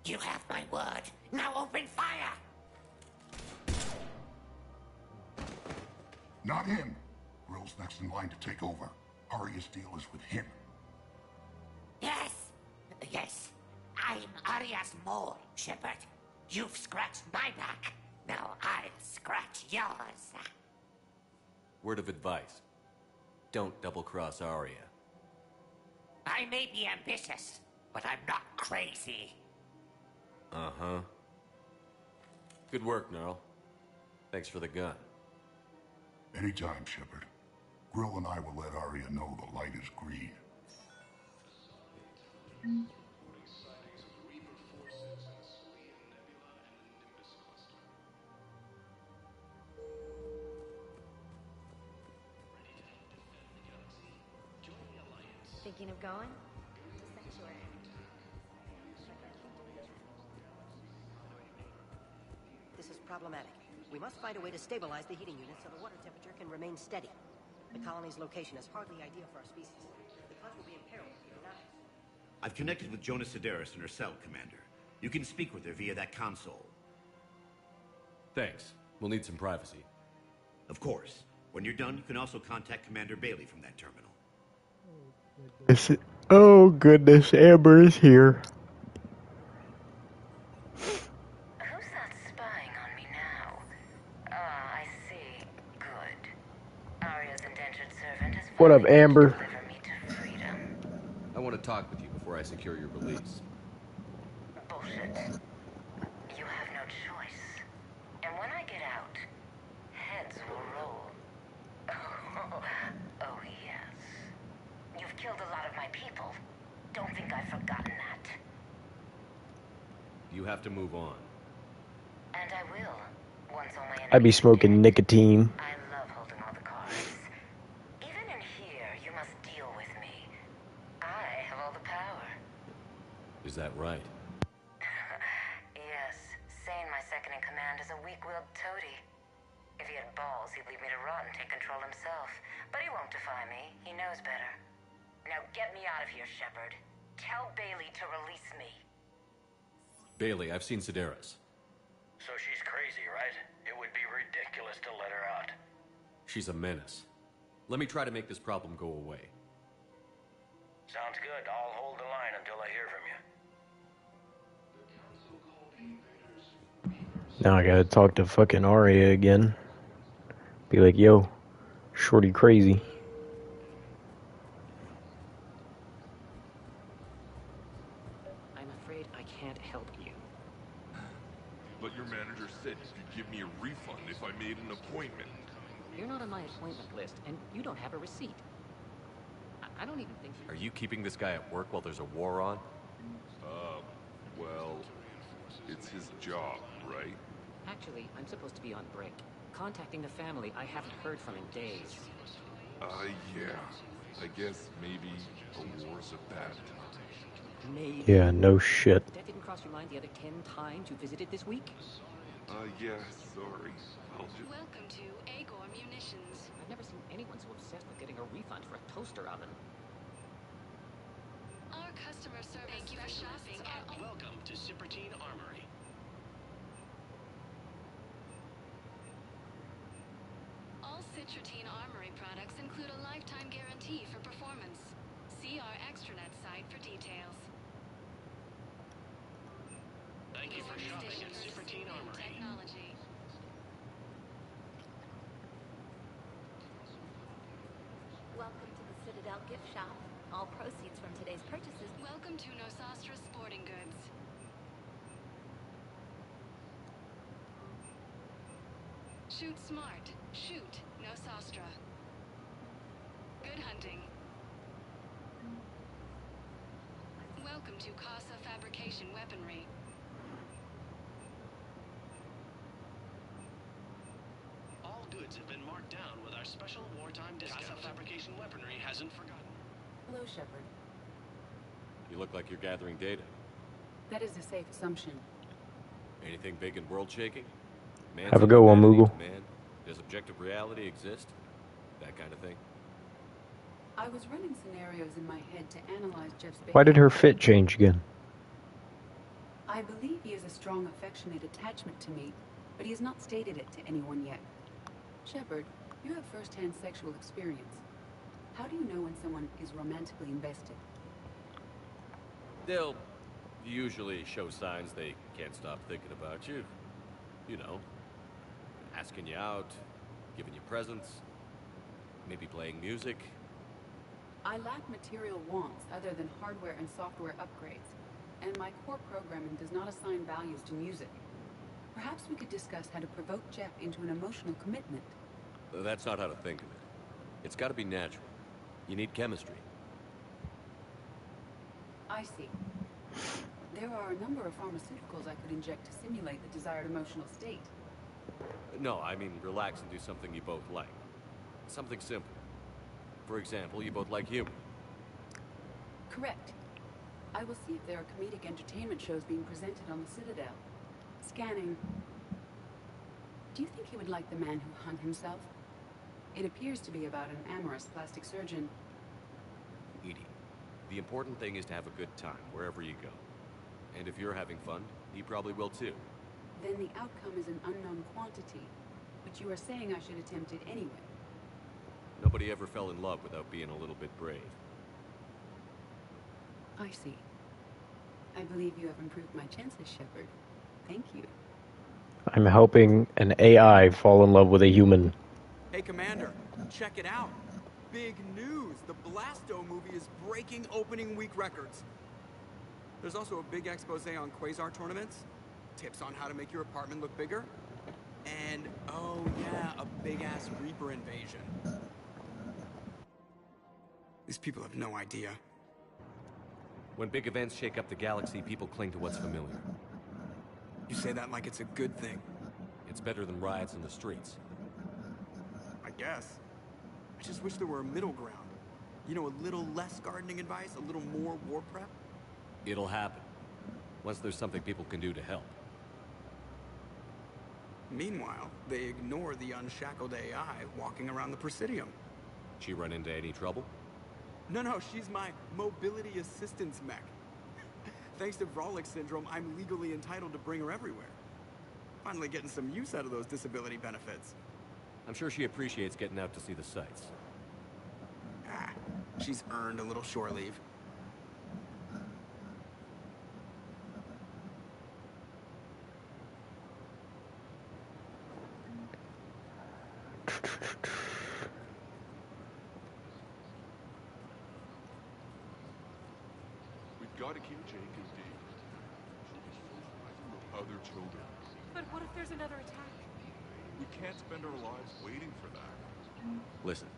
You have my word. Now open fire! Not him. Grill's next in line to take over. Arya's deal is with him. Yes. Yes. I'm Arya's mole, Shepard. You've scratched my back. Now I'll scratch yours. Word of advice. Don't double-cross Arya. I may be ambitious, but I'm not crazy. Uh-huh. Good work, Gnarl. Thanks for the gun. Anytime, Shepard. Grill and I will let Arya know the light is green. Thinking of going? This is problematic. We must find a way to stabilize the heating unit so the water temperature can remain steady. The colony's location is hardly ideal for our species. The cause will be in peril if we do not. I've connected with Jonas Sedaris in her cell, Commander. You can speak with her via that console. Thanks. We'll need some privacy. Of course. When you're done, you can also contact Commander Bailey from that terminal. Oh goodness, Amber is here. Who's that spying on me now? Ah, I see. Good. Arya's indentured servant has What up, finally come to Amber? deliver me to freedom. I want to talk with you before I secure your release. Bullshit. You have no choice. And when I get out, heads will roll. Oh, yes. You've killed a lot of my people. Don't think I've forgotten that. You have to move on. And I will. Once all my I be enemies are smoking dead. nicotine. I love holding all the cards. Even in here, you must deal with me. I have all the power. Is that right? Yes. Sane, my second in command, is a weak-willed toady. If he had balls, he'd leave me to rot and take control himself. But he won't defy me. He knows better. Now get me out of here, Shepard. Tell Bailey to release me. Bailey, I've seen Sedaris. So she's crazy, right? It would be ridiculous to let her out. She's a menace. Let me try to make this problem go away. Sounds good. I'll hold the line until I hear from you. Now I gotta talk to fucking Arya again. Be like, yo, shorty crazy. I'm afraid I can't help you. But your manager said you could give me a refund if I made an appointment. You're not on my appointment list, and you don't have a receipt. I don't even think you... Are you keeping this guy at work while there's a war on? Well, it's his job, right? Actually, I'm supposed to be on break. Contacting the family I haven't heard from in days. Yeah. I guess maybe a war's a bad time. Maybe. Yeah, no shit. That didn't cross your mind the other 10 times you visited this week? Yeah, sorry. I'll just... Welcome to Agor Munitions. I've never seen anyone so obsessed with getting a refund for a toaster oven. Our customer service. Thank you for shopping. Welcome to Citadel Armory. All Citadel Armory products include a lifetime guarantee for performance. See our extranet site for details. Thank you for shopping at Citadel Armory. Technology. Welcome to the Citadel gift shop. All proceeds from today's purchases. Welcome to Nosastra Sporting Goods. Shoot smart. Shoot Nosastra. Good hunting. Welcome to Casa Fabrication Weaponry. All goods have been marked down with our special wartime discount. Casa Fabrication Weaponry hasn't forgotten. Hello, Shepard. You look like you're gathering data. That is a safe assumption. Anything big and world-shaking? Have a good one, Moogle. Man, does objective reality exist? That kind of thing. I was running scenarios in my head to analyze Jeff's behavior. Why did her fit change again? I believe he has a strong affectionate attachment to me, but he has not stated it to anyone yet. Shepard, you have first-hand sexual experience. How do you know when someone is romantically invested? They'll usually show signs they can't stop thinking about you. You know, asking you out, giving you presents, maybe playing music. I lack material wants other than hardware and software upgrades, and my core programming does not assign values to music. Perhaps we could discuss how to provoke Jeff into an emotional commitment. That's not how to think of it. It's got to be natural. You need chemistry. I see. There are a number of pharmaceuticals I could inject to simulate the desired emotional state. No, I mean relax and do something you both like. Something simple. For example, you both like humor. Correct. I will see if there are comedic entertainment shows being presented on the Citadel. Scanning. Do you think he would like The Man Who Hung Himself? It appears to be about an amorous plastic surgeon. Edie, the important thing is to have a good time wherever you go. And if you're having fun, he probably will too. Then the outcome is an unknown quantity. But you are saying I should attempt it anyway. Nobody ever fell in love without being a little bit brave. I see. I believe you have improved my chances, Shepard. Thank you. I'm helping an AI fall in love with a human. Hey, Commander, check it out. Big news! The Blasto movie is breaking opening week records. There's also a big expose on Quasar tournaments, tips on how to make your apartment look bigger, and, oh yeah, a big-ass Reaper invasion. These people have no idea. When big events shake up the galaxy, people cling to what's familiar. You say that like it's a good thing. It's better than riots in the streets. I guess. I just wish there were a middle ground. You know, a little less gardening advice, a little more war prep. It'll happen. Once there's something people can do to help. Meanwhile, they ignore the unshackled AI walking around the Presidium. She run into any trouble? No, she's my mobility assistance mech. Thanks to Vrolic syndrome, I'm legally entitled to bring her everywhere. Finally getting some use out of those disability benefits. I'm sure she appreciates getting out to see the sights. Ah, she's earned a little shore leave. We've got to keep Jake and Dave. Other children. But what if there's another attack? We can't spend our lives waiting for that. Listen,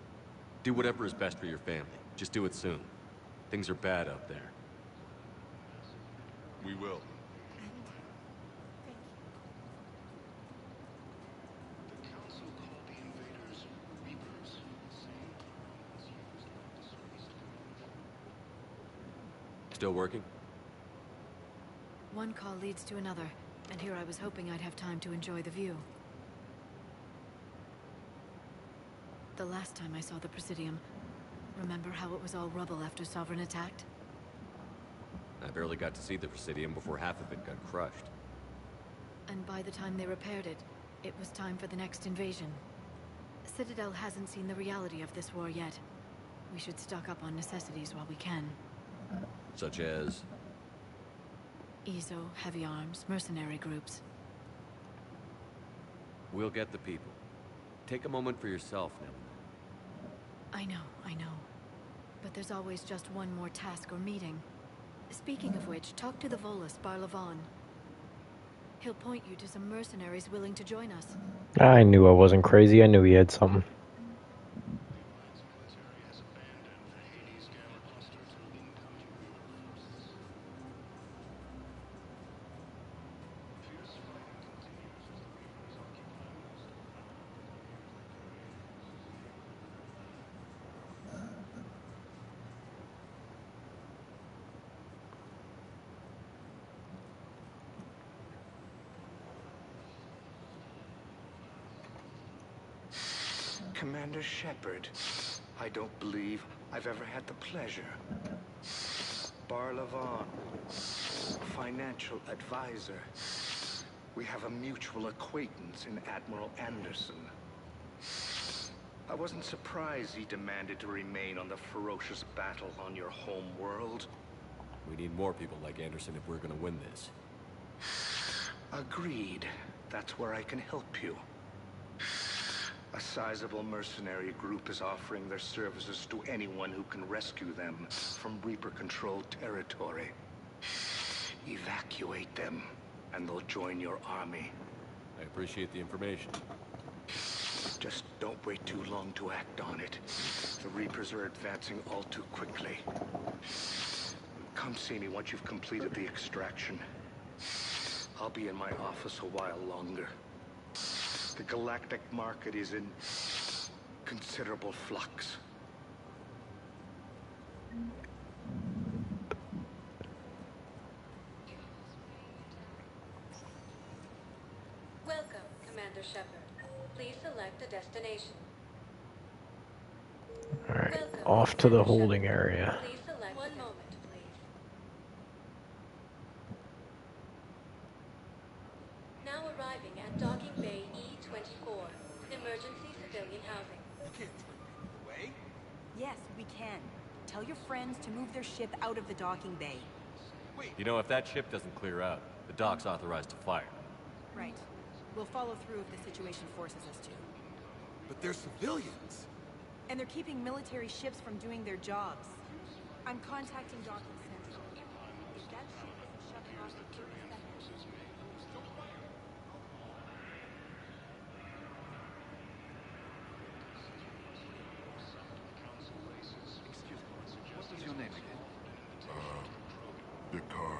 do whatever is best for your family. Just do it soon. Things are bad out there. We will. Still working? One call leads to another, and here I was hoping I'd have time to enjoy the view. The last time I saw the Presidium, remember how it was all rubble after Sovereign attacked? I barely got to see the Presidium before half of it got crushed. And by the time they repaired it, it was time for the next invasion. Citadel hasn't seen the reality of this war yet. We should stock up on necessities while we can. Such as? EZO, heavy arms, mercenary groups. We'll get the people. Take a moment for yourself now. I know. But there's always just one more task or meeting. Speaking of which, talk to the Volus, Barlavan. He'll point you to some mercenaries willing to join us. I knew I wasn't crazy. I knew he had something. Commander Shepard, I don't believe I've ever had the pleasure. Barlavan, financial advisor. We have a mutual acquaintance in Admiral Anderson. I wasn't surprised he demanded to remain on the ferocious battle on your home world. We need more people like Anderson if we're gonna win this. Agreed. That's where I can help you. A sizable mercenary group is offering their services to anyone who can rescue them from Reaper-controlled territory. Evacuate them, and they'll join your army. I appreciate the information. Just don't wait too long to act on it. The Reapers are advancing all too quickly. Come see me once you've completed the extraction. I'll be in my office a while longer. The galactic market is in considerable flux. Welcome, Commander Shepard. Please select a destination. Alright, off to the holding area. Please select one moment, please. Now arriving at Docking Bay E-24. Yes, we can. Tell your friends to move their ship out of the docking bay. You know, if that ship doesn't clear out, the dock's authorized to fire. Right. We'll follow through if the situation forces us to. But they're civilians. And they're keeping military ships from doing their jobs. I'm contacting Docking Central. If that ship isn't shutting off in 30 seconds... Excuse me. What was your name again? Vicar.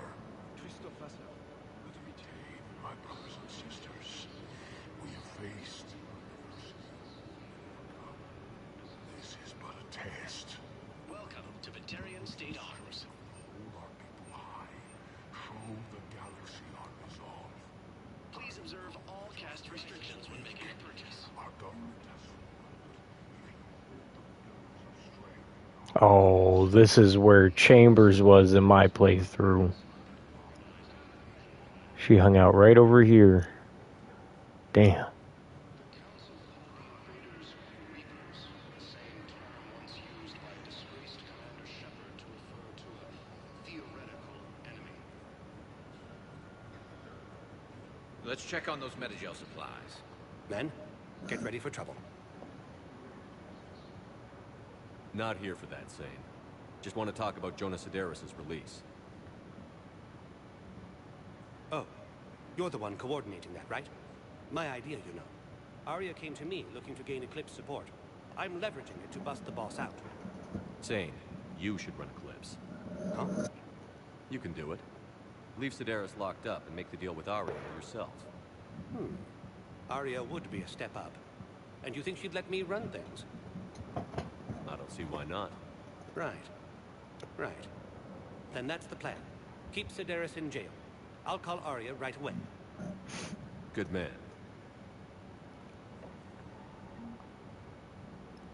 Christoph Vassar. My brothers and sisters, we have faced this is but a test. Welcome to Veterian State Arms. Hold our people high. Show the galaxy our resolve. Please observe all caste restrictions when making a purchase. Our government has Oh, this is where Chambers was in my playthrough. She hung out right over here. Damn. Let's check on those Metagel supplies. Men, get ready for trouble. Not here for that, Sane. Just want to talk about Jonas Sedaris' release. Oh, you're the one coordinating that, right? My idea, you know. Arya came to me looking to gain Eclipse support. I'm leveraging it to bust the boss out. Sane, you should run Eclipse. Huh? You can do it. Leave Sedaris locked up and make the deal with Arya yourself. Arya would be a step up. And you think she'd let me run things? I don't see why not. Right. Right. Then that's the plan. Keep Sedaris in jail. I'll call Arya right away. Good man.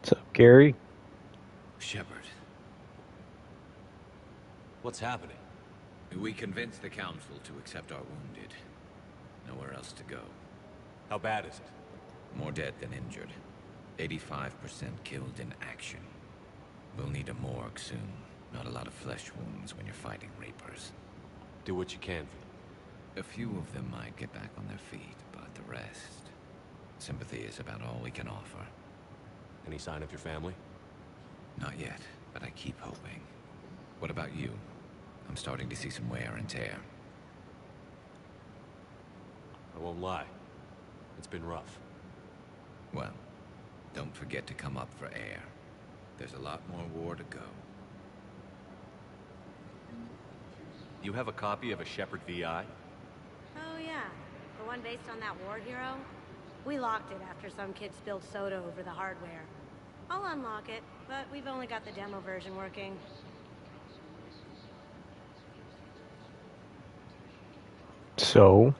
What's up, Gary? Shepard. What's happening? We convinced the Council to accept our wounded. Nowhere else to go. How bad is it? More dead than injured. 85% killed in action. We'll need a morgue soon. Not a lot of flesh wounds when you're fighting Reapers. Do what you can for them. A few of them might get back on their feet, but the rest... Sympathy is about all we can offer. Any sign of your family? Not yet, but I keep hoping. What about you? I'm starting to see some wear and tear. I won't lie. It's been rough. Well, don't forget to come up for air. There's a lot more war to go. You have a copy of a Shepard VI? Oh yeah, the one based on that war hero? We locked it after some kid spilled soda over the hardware. I'll unlock it, but we've only got the demo version working. So?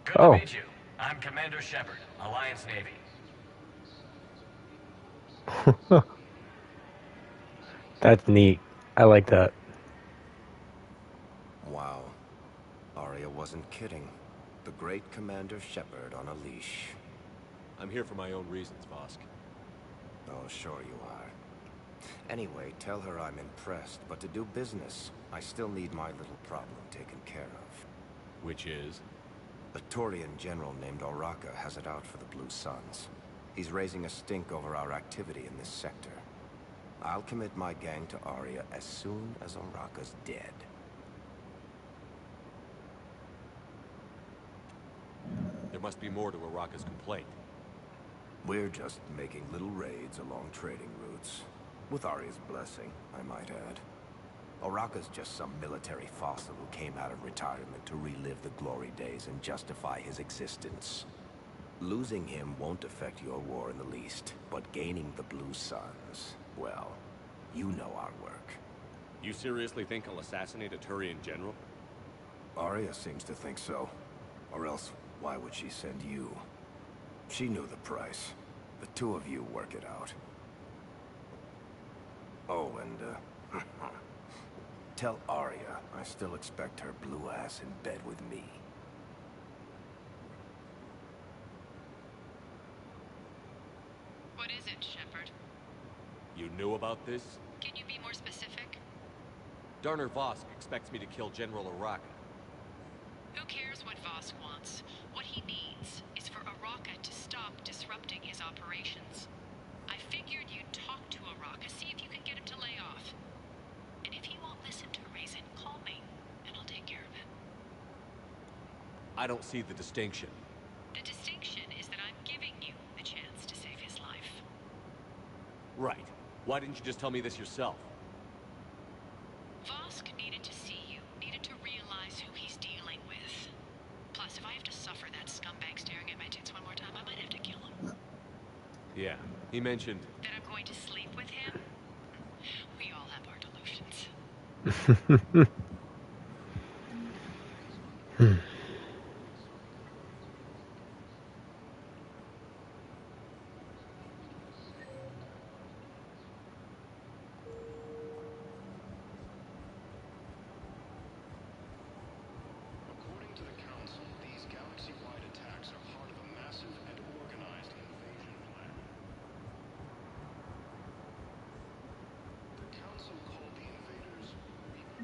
Good to meet you. I'm Commander Shepard, Alliance Navy. That's neat. I like that. Wow. Arya wasn't kidding. The great Commander Shepard on a leash. I'm here for my own reasons, Vosk. Oh, sure you are. Anyway, tell her I'm impressed, but to do business, I still need my little problem taken care of. Which is? A Turian general named Oraka has it out for the Blue Suns. He's raising a stink over our activity in this sector. I'll commit my gang to Arya as soon as Oraka's dead. There must be more to Oraka's complaint. We're just making little raids along trading routes. With Arya's blessing, I might add. Oraka's just some military fossil who came out of retirement to relive the glory days and justify his existence. Losing him won't affect your war in the least, but gaining the Blue Suns, well, you know our work. You seriously think I'll assassinate a Turian general? Arya seems to think so. Or else, why would she send you? She knew the price. The two of you work it out. Oh, and, tell Arya I still expect her blue ass in bed with me. What is it, Shepard? You knew about this? Can you be more specific? Darner Vosk expects me to kill General Araka. Who cares what Vosk wants? What he needs is for Araka to stop disrupting his operations. I figured you'd talk to Araka, see if you can get him to lay off. And if he won't listen to reason, call me, and I'll take care of it. I don't see the distinction. The distinction is that I'm giving you the chance to save his life. Right. Why didn't you just tell me this yourself? Vosk needed to see you, needed to realize who he's dealing with. Plus, if I have to suffer that scumbag staring at my tits one more time, I might have to kill him. Yeah, he mentioned... That I'm going to sleep with him? We all have our delusions.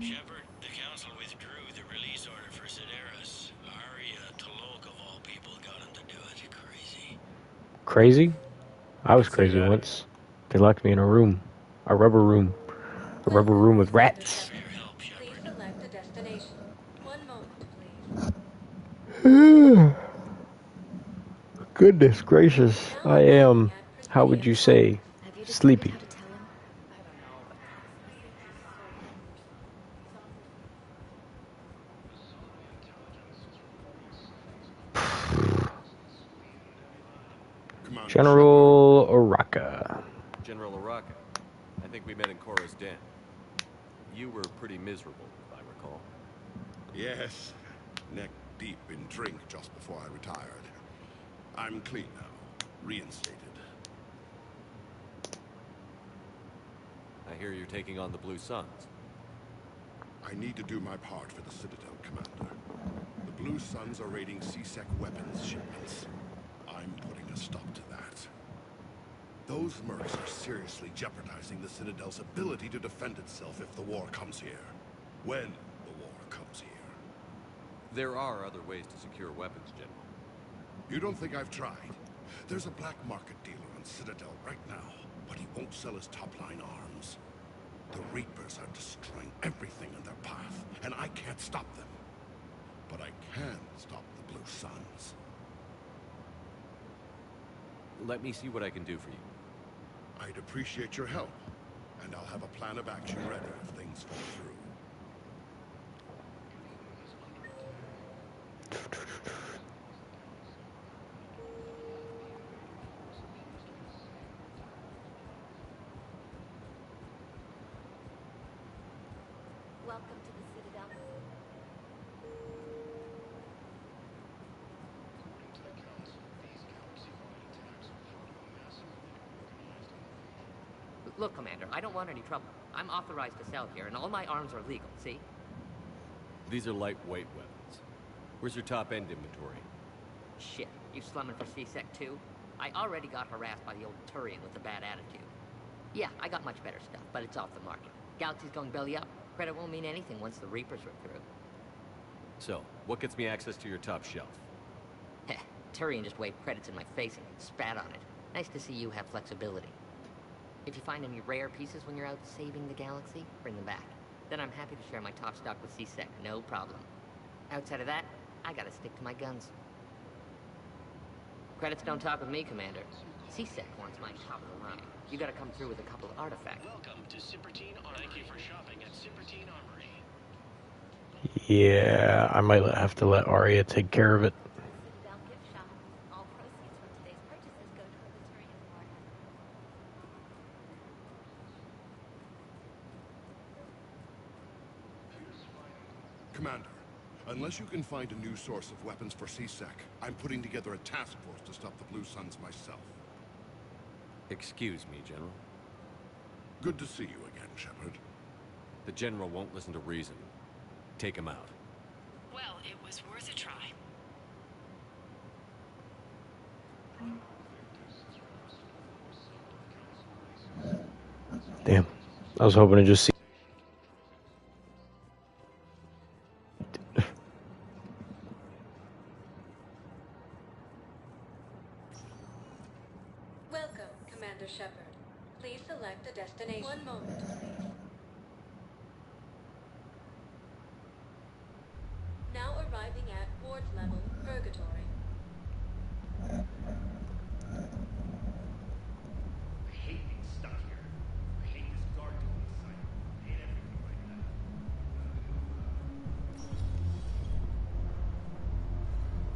Shepard, the Council withdrew the release order for Sideris. Arya Talok, of all people, got him to do it. Crazy. Crazy? I was crazy once. They locked me in a room. A rubber room. A rubber room with rats. Please select a destination. 1 moment, please. Goodness gracious. I am, how would you say, sleepy. General Araka. General Araka. I think we met in Cora's den. You were pretty miserable, if I recall. Yes. Neck deep in drink just before I retired. I'm clean now. Reinstated. I hear you're taking on the Blue Suns. I need to do my part for the Citadel, Commander. The Blue Suns are raiding C-Sec weapons shipments. I'm putting a stop to that. Those mercs are seriously jeopardizing the Citadel's ability to defend itself if the war comes here. When the war comes here. There are other ways to secure weapons, General. You don't think I've tried? There's a black market dealer on Citadel right now, but he won't sell his top-line arms. The Reapers are destroying everything in their path, and I can't stop them. But I can stop the Blue Suns. Let me see what I can do for you. I'd appreciate your help, and I'll have a plan of action ready if things fall through. Welcome to the Citadel. Look, Commander, I don't want any trouble. I'm authorized to sell here, and all my arms are legal, see? These are lightweight weapons. Where's your top-end inventory? Shit, you slumming for C-Sec too? I already got harassed by the old Turian with a bad attitude. Yeah, I got much better stuff, but it's off the market. Galaxy's going belly up. Credit won't mean anything once the Reapers are through. So, what gets me access to your top shelf? Heh, Turian just waved credits in my face and spat on it. Nice to see you have flexibility. If you find any rare pieces when you're out saving the galaxy, bring them back. Then I'm happy to share my top stock with C-Sec, no problem. Outside of that, I gotta stick to my guns. Credits don't talk with me, Commander. C-Sec wants my top of the line. You gotta come through with a couple of artifacts. Welcome to Citadel Armory. Thank you for shopping at Citadel Armory. Yeah, I might have to let Arya take care of it. Citadel gift shop. All proceeds from today's purchases go toward the Turian War. Commander, unless you can find a new source of weapons for C-Sec, I'm putting together a task force to stop the Blue Suns myself. Excuse me, General. Good to see you again, Shepard. The General won't listen to reason. Take him out. Well, it was worth a try. Damn. I was hoping to just see. Welcome, Commander Shepard. Please select a destination. One moment, please. Now arriving at ward level Purgatory. I hate being stuck here. I hate this guard duty site. I hate everything like that.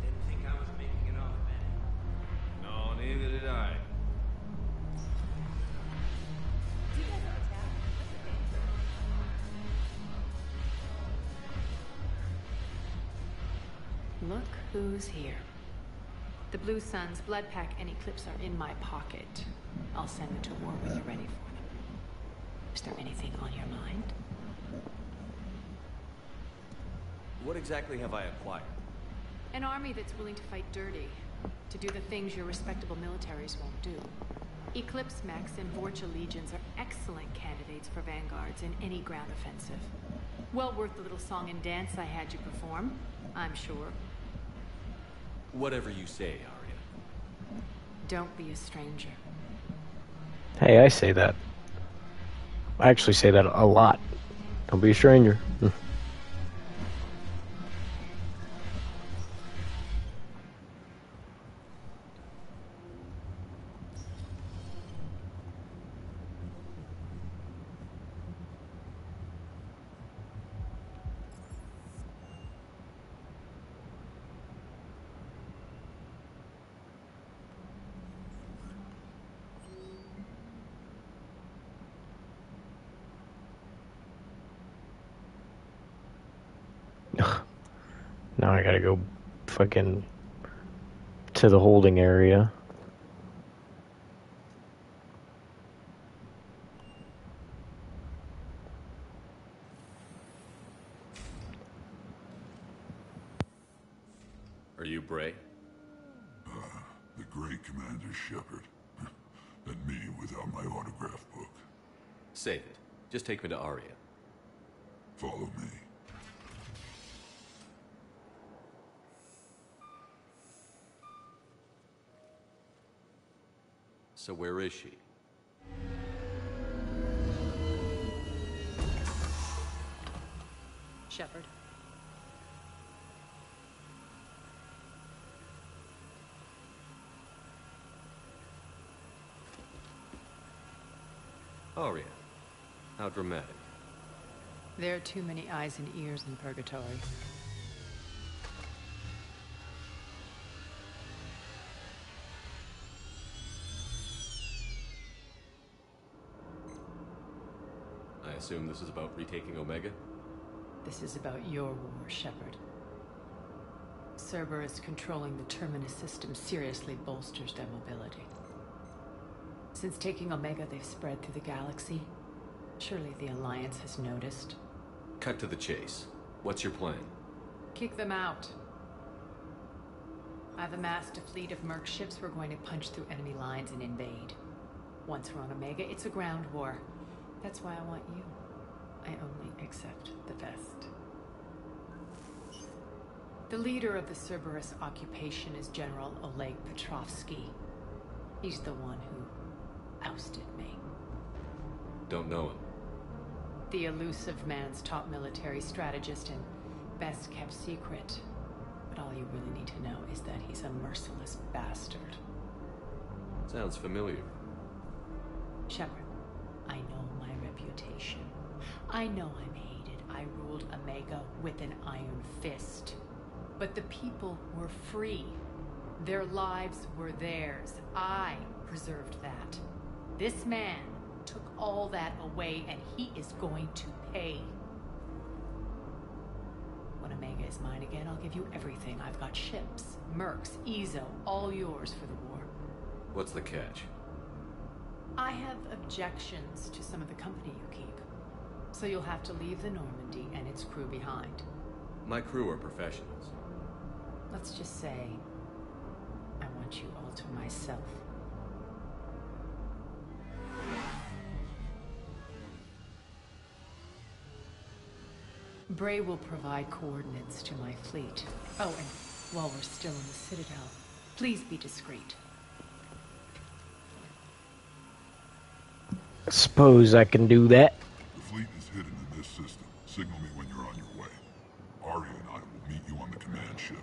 Didn't think I was making it off, man. No, neither did I. Look who's here. The Blue Suns, Blood Pack, and Eclipse are in my pocket. I'll send them to war when you're ready for them. Is there anything on your mind? What exactly have I acquired? An army that's willing to fight dirty, to do the things your respectable militaries won't do. Eclipse mechs and Vorcha legions are excellent candidates for vanguards in any ground offensive. Well worth the little song and dance I had you perform, I'm sure. Whatever you say, Arya. Don't be a stranger. Hey, I say that. I actually say that a lot. Don't be a stranger. Now I gotta go fucking to the holding area. Are you Bray? The great Commander Shepard. And me without my autograph book. Save it. Just take me to Arya. Follow me. So where is she? Shepard. Arya. How dramatic. There are too many eyes and ears in Purgatory. I assume this is about retaking Omega? This is about your war, Shepard. Cerberus controlling the Terminus system seriously bolsters their mobility. Since taking Omega, they've spread through the galaxy. Surely the Alliance has noticed. Cut to the chase. What's your plan? Kick them out. I've amassed a fleet of merc ships. We're going to punch through enemy lines and invade. Once we're on Omega, it's a ground war. That's why I want you. I only accept the best. The leader of the Cerberus occupation is General Oleg Petrovsky. He's the one who ousted me. Don't know him. The elusive man's top military strategist and best kept secret. But all you really need to know is that he's a merciless bastard. Sounds familiar. Shepard, I know my reputation. I know I'm hated. I ruled Omega with an iron fist. But the people were free. Their lives were theirs. I preserved that. This man took all that away, and he is going to pay. When Omega is mine again, I'll give you everything. I've got ships, mercs, Ezo, all yours for the war. What's the catch? I have objections to some of the company you keep. So you'll have to leave the Normandy and its crew behind. My crew are professionals. Let's just say, I want you all to myself. Bray will provide coordinates to my fleet. Oh, and while we're still in the Citadel, please be discreet. I suppose I can do that. The fleet is hidden in this system. Signal me when you're on your way. Arya and I will meet you on the command ship.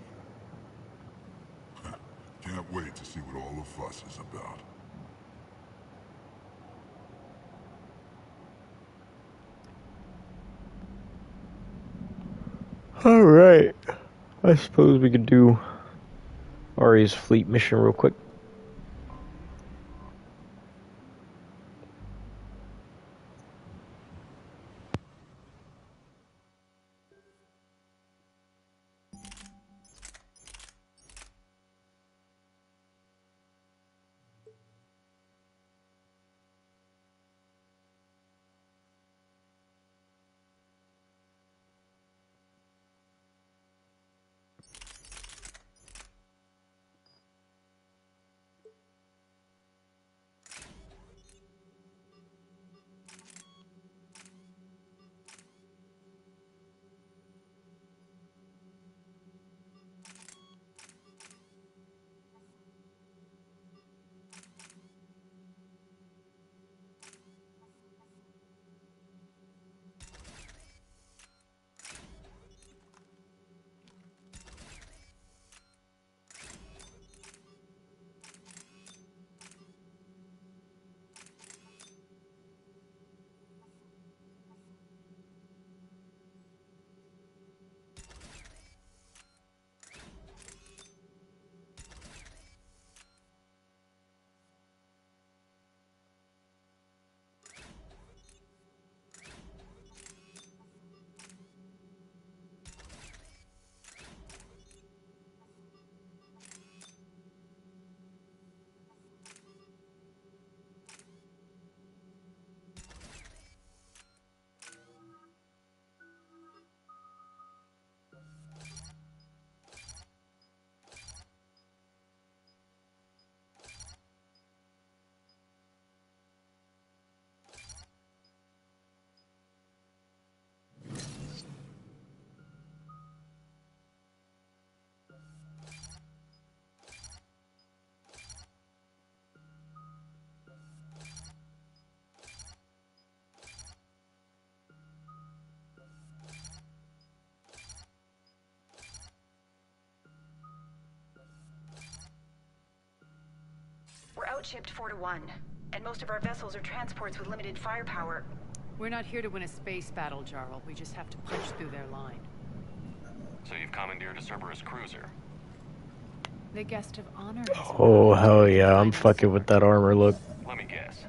Can't wait to see what all the fuss is about. Alright. I suppose we could do Arya's fleet mission real quick. We're outshipped 4-1, and most of our vessels are transports with limited firepower. We're not here to win a space battle, Jarl. We just have to punch through their line. So you've commandeered a Cerberus cruiser? The guest of honor. Oh, hell yeah. I'm fucking with that armor look. Let me guess.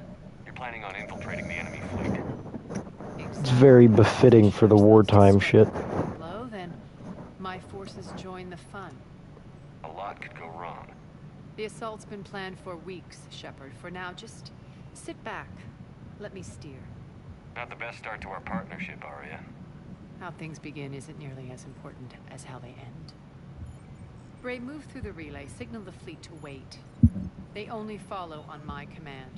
You're planning on infiltrating the enemy fleet? It's very befitting for the wartime shit. Well, then, my forces join the fun. A lot could go wrong. The assault's been planned for weeks, Shepard. For now, just sit back. Let me steer. Not the best start to our partnership, Arya. How things begin isn't nearly as important as how they end. Bray, move through the relay. Signal the fleet to wait. They only follow on my command.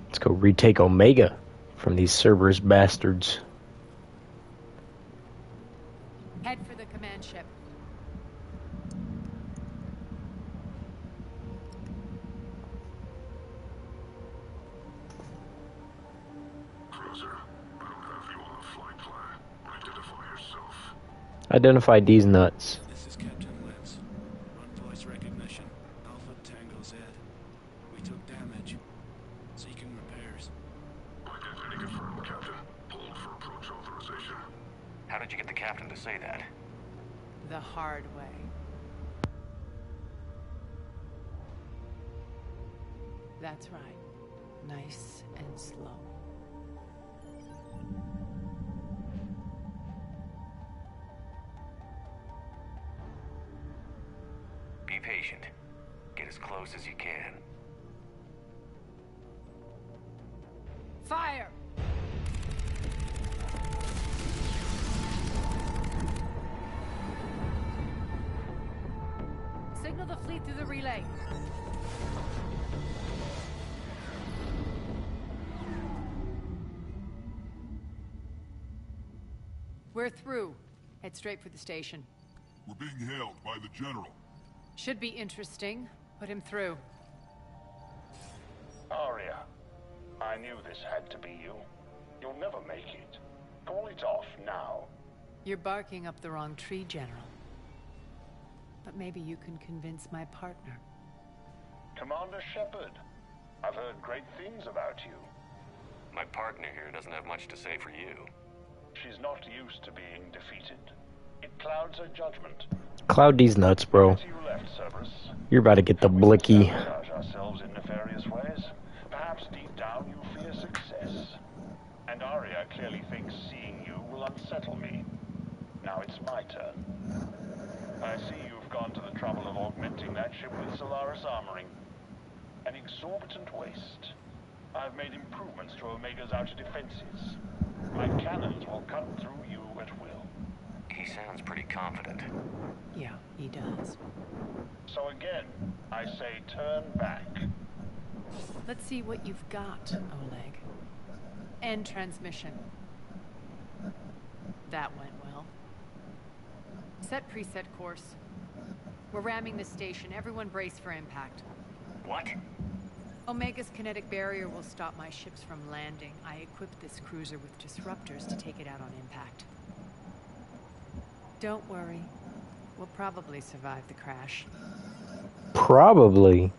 Let's go retake Omega from these Cerberus bastards. Head for the command ship. Cruiser, I don't have you on the flight plan. Identify yourself. Identify these nuts. This is Captain Lentz. On voice recognition, Alpha Tango Z. We took damage. Seeking repairs. Identity confirmed, Captain. Hold for approach authorization. How did you get the captain to say that? The hard way. That's right. Nice and slow. Be patient. Get as close as you can. Fire! the fleet through the relay. We're through. Head straight for the station. We're being hailed by the General. Should be interesting. Put him through. Arya, I knew this had to be you. You'll never make it. Call it off now. You're barking up the wrong tree, General. But maybe you can convince my partner. Commander Shepard, I've heard great things about you. My partner here doesn't have much to say for you. She's not used to being defeated. It clouds her judgment. Cloud these nuts, bro. You left, Cerberus. You're about to get the blicky. Sabotage ourselves in nefarious ways. Perhaps deep down you fear success. And Arya clearly thinks seeing you will unsettle me. Now it's my turn. I see you've gone to the trouble of augmenting that ship with Solaris armoring. An exorbitant waste. I've made improvements to Omega's outer defenses. My cannons will cut through you at will. He sounds pretty confident. Yeah, he does. So again, I say turn back. Let's see what you've got, Oleg. End transmission. That went well. Set preset course. We're ramming the station. Everyone brace for impact. What? Omega's kinetic barrier will stop my ships from landing. I equipped this cruiser with disruptors to take it out on impact. Don't worry. We'll probably survive the crash. Probably.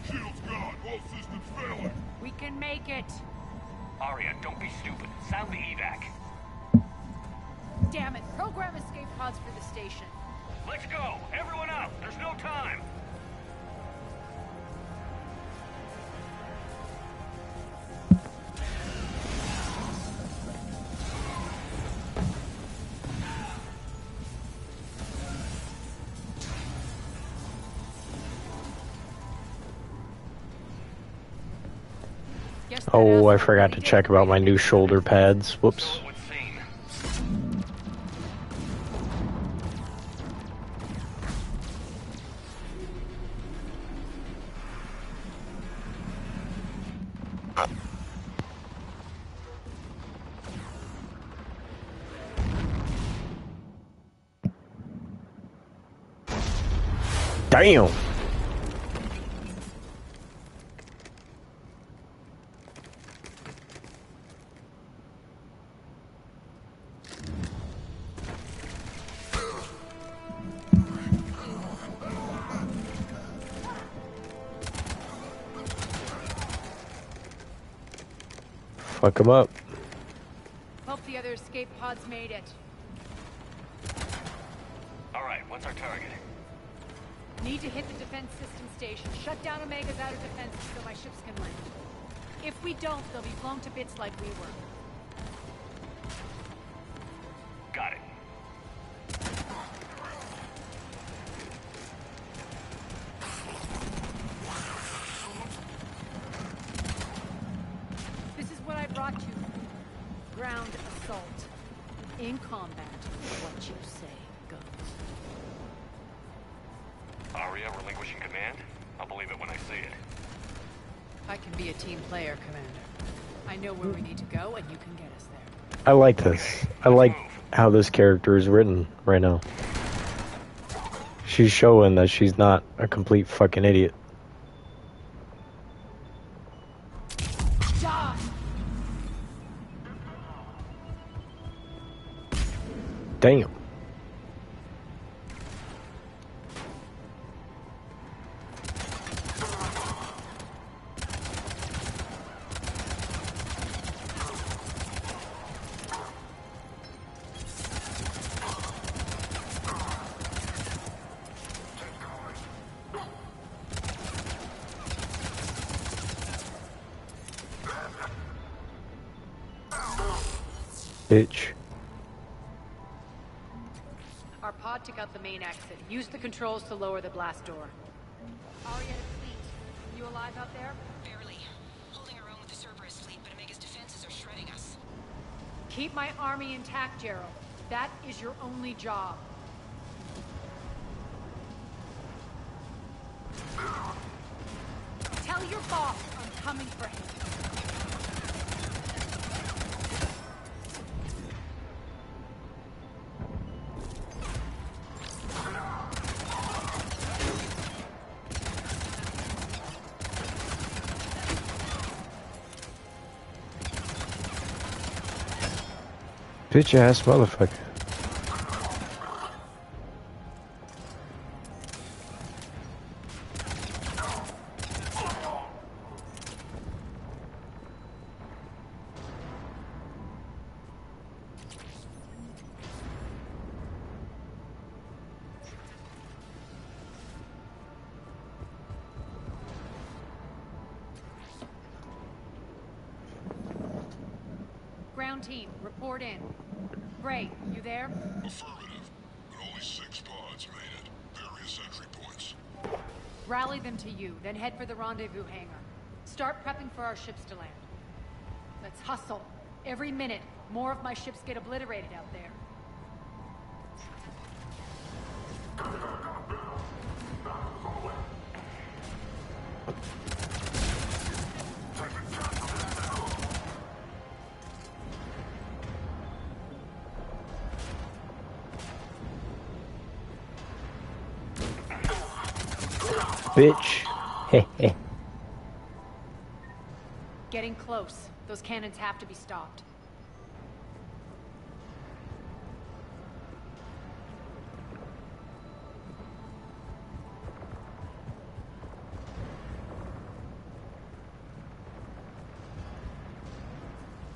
Shields gone. All systems failing. We can make it. Arya, don't be stupid. Sound the evac. Damn it. Program escape pods for the station. Let's go! Everyone out! There's no time! Oh, I forgot to check about my new shoulder pads. Whoops. Damn. Fuck him up. Hope the other escape pods made it. Alright, what's our target? Need to hit the defense system station. Shut down Omega's outer defenses so my ships can land. If we don't, they'll be blown to bits like we were. Got it. This is what I brought you. Ground assault. In combat, what you say goes. Arya relinquishing command? I'll believe it when I see it. I can be a team player, Commander. I know where we need to go, and you can get us there. I like this. I like how this character is written right now. She's showing that she's not a complete fucking idiot. Die! Damn. Bitch. Our pod took out the main exit. Use the controls to lower the blast door. Arya to fleet. You You alive out there? Barely. Holding our own with the Cerberus fleet, but Omega's defenses are shredding us. Keep my army intact, Gerald. That is your only job. Tell your boss I'm coming for him. Bitch ass motherfucker. Ground team, report in. Gray, you there? Affirmative, but only 6 pods made it. Various entry points. Rally them to you, then head for the rendezvous hangar. Start prepping for our ships to land. Let's hustle. Every minute, more of my ships get obliterated out there. Bitch. Heh. Getting close. Those cannons have to be stopped.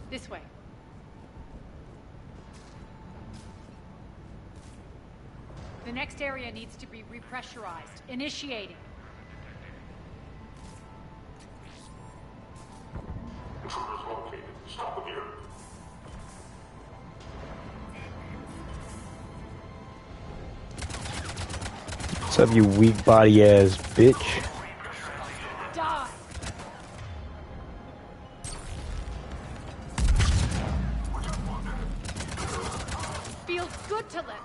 This way. The next area needs to be repressurized. Initiating. Intruders located. Stop them here. What's up, you weak body ass bitch? Die! Feels good to let loose.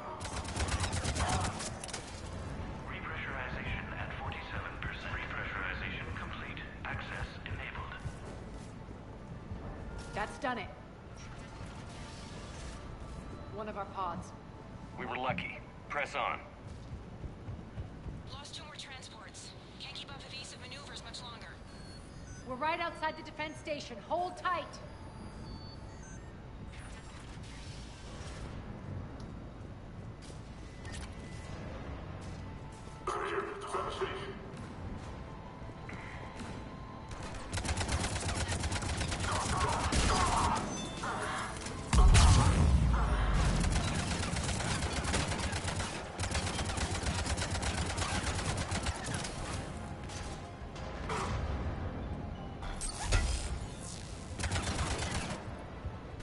Repressurization at 47%. Repressurization complete. Access enabled. That's done it. One of our pods. We were lucky. Press on. Lost 2 more transports. Can't keep up evasive maneuvers much longer. We're right outside the defense station. Hold tight. Clear. Defense station.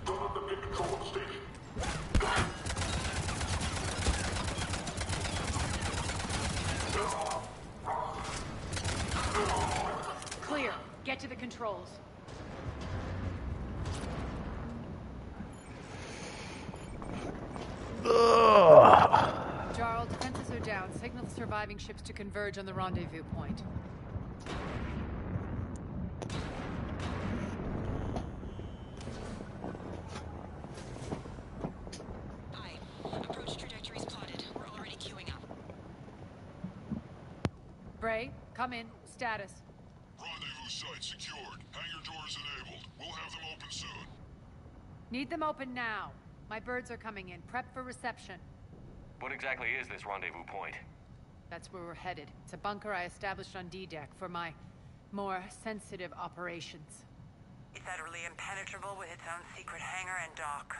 Don't let them get control of the station. Clear. Get to the controls. Jarl, defenses are down. Signal the surviving ships to converge on the rendezvous point. Aye. Approach trajectories plotted. We're already queuing up. Bray, come in. Status. Rendezvous site secured. Hangar doors enabled. We'll have them open soon. Need them open now. My birds are coming in. Prep for reception. What exactly is this rendezvous point? That's where we're headed. It's a bunker I established on D-Deck for my more sensitive operations. Federally impenetrable with its own secret hangar and dock.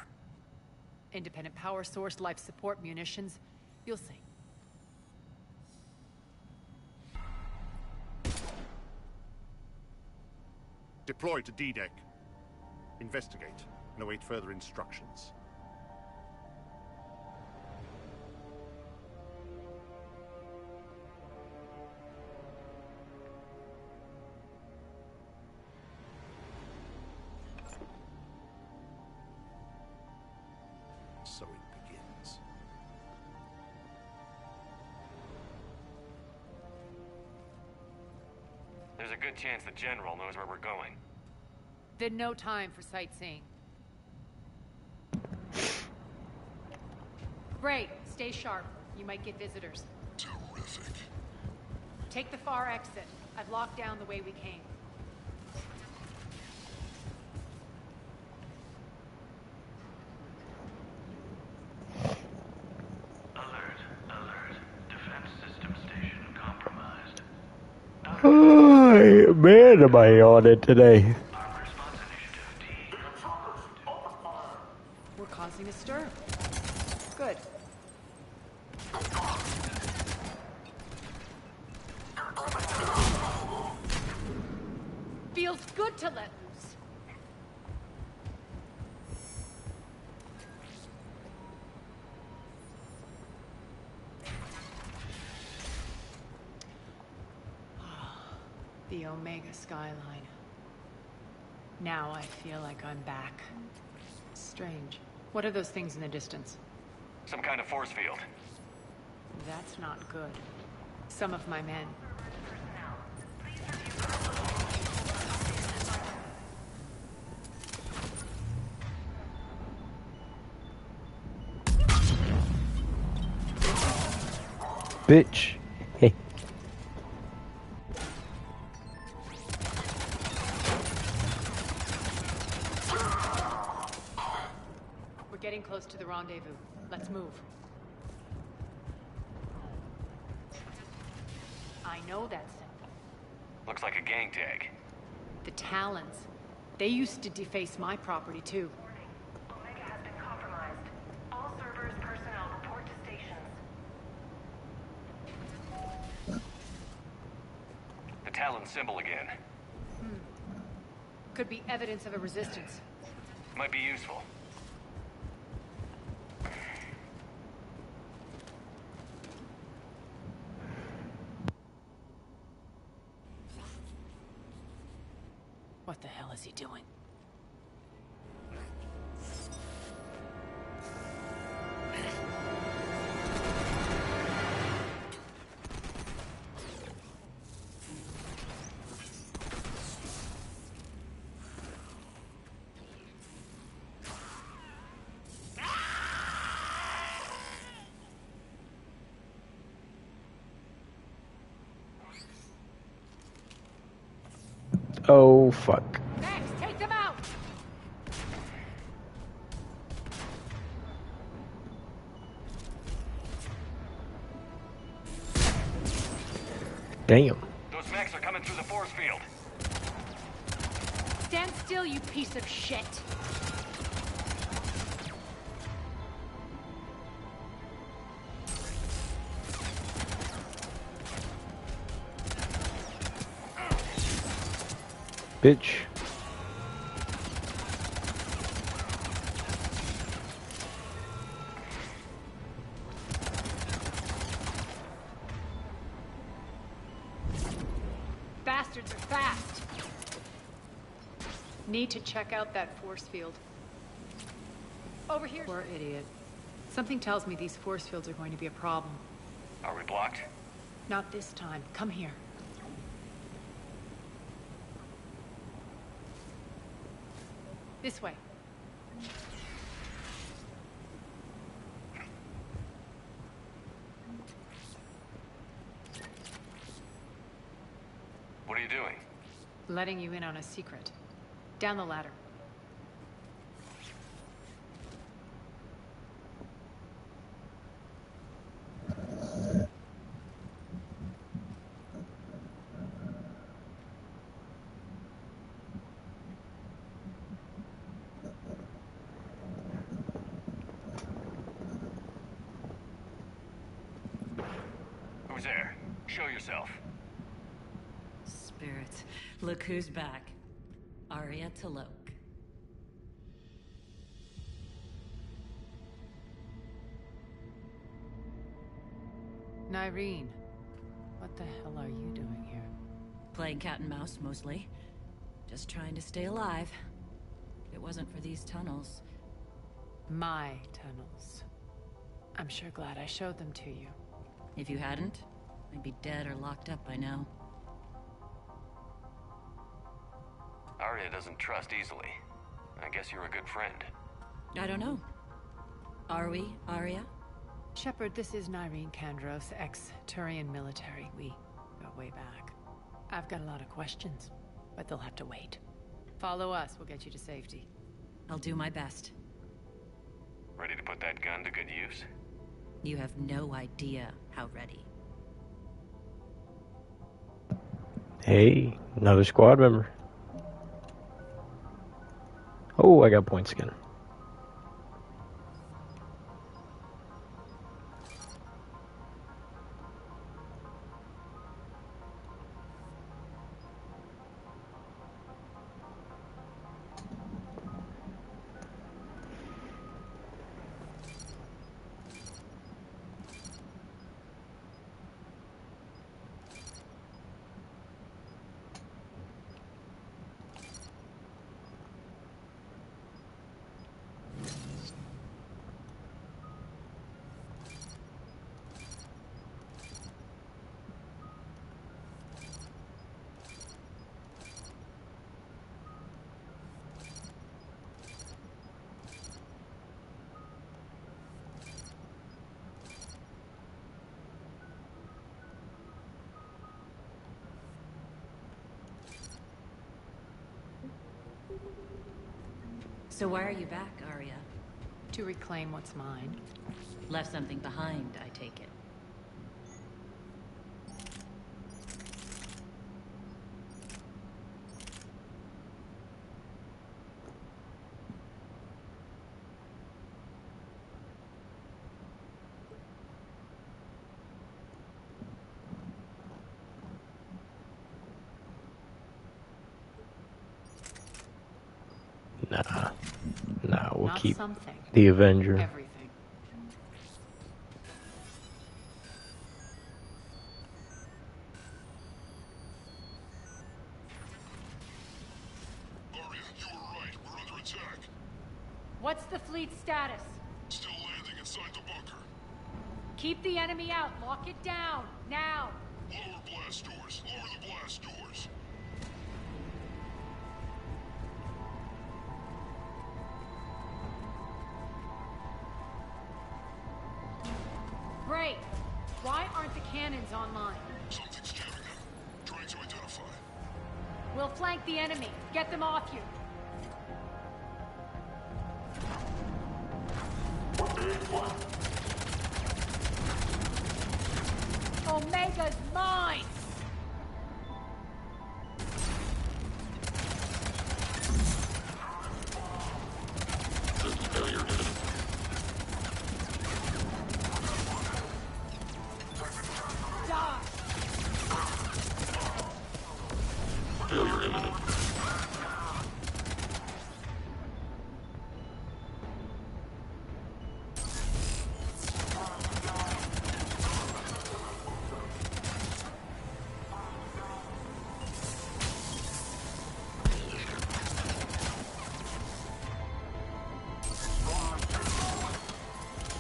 Independent power source, life support, munitions. You'll see. Deploy to D-Deck. Investigate and await further instructions. so it begins. There's a good chance the General knows where we're going. Then no time for sightseeing. Great. Stay sharp. You might get visitors. Terrific. Take the far exit. I've locked down the way we came. Alert. Defense system station compromised. Oh, man, am I on it today? We're causing a stir. Good. Feels good to let loose. The Omega skyline. Now I feel like I'm back. Strange. What are those things in the distance? Some kind of force field. That's not good. Some of my men. Bitch. Hey. We're getting close to the rendezvous. Let's move. I know that symbol. Looks like a gang tag. The Talons. They used to deface my property, too. Omega has been compromised. All servers, personnel, report to stations. The Talon symbol again. Could be evidence of a resistance. Might be useful. What the hell is he doing? Oh, fuck. Max, take them out! Damn. Those mechs are coming through the force field. Stand still, you piece of shit! Bitch. Bastards are fast! Need to check out that force field. Over here. Poor idiot. Something tells me these force fields are going to be a problem. Are we blocked? Not this time. Come here. This way. What are you doing? Letting you in on a secret. Down the ladder. Who's there? Show yourself. Spirits, look who's back. Arya Talok. Nyreen, what the hell are you doing here? Playing cat and mouse, mostly. Just trying to stay alive. If it wasn't for these tunnels, My tunnels. I'm sure glad I showed them to you. If you hadn't, I'd be dead or locked up by now. Arya doesn't trust easily. I guess you're a good friend. I don't know. Are we, Arya? Shepard, this is Nyreen Kandros, ex-Turian military. We go way back. I've got a lot of questions, but they'll have to wait. Follow us, we'll get you to safety. I'll do my best. Ready to put that gun to good use? You have no idea how ready. Hey, another squad member. Oh, I got points again. So why are you back, Arya? To reclaim what's mine. Left something behind, I take it. Nah, we'll Not keep something. the Avenger. Everything. Arya, you were right. We're under attack. What's the fleet's status? Still landing inside the bunker. Keep the enemy out. Lock it down. Now. Lower blast doors. Lower the blast doors. Great. Why aren't the cannons online? Something's jamming them. Trying to identify. We'll flank the enemy. Get them off you. Omega's mine! Failure imminent.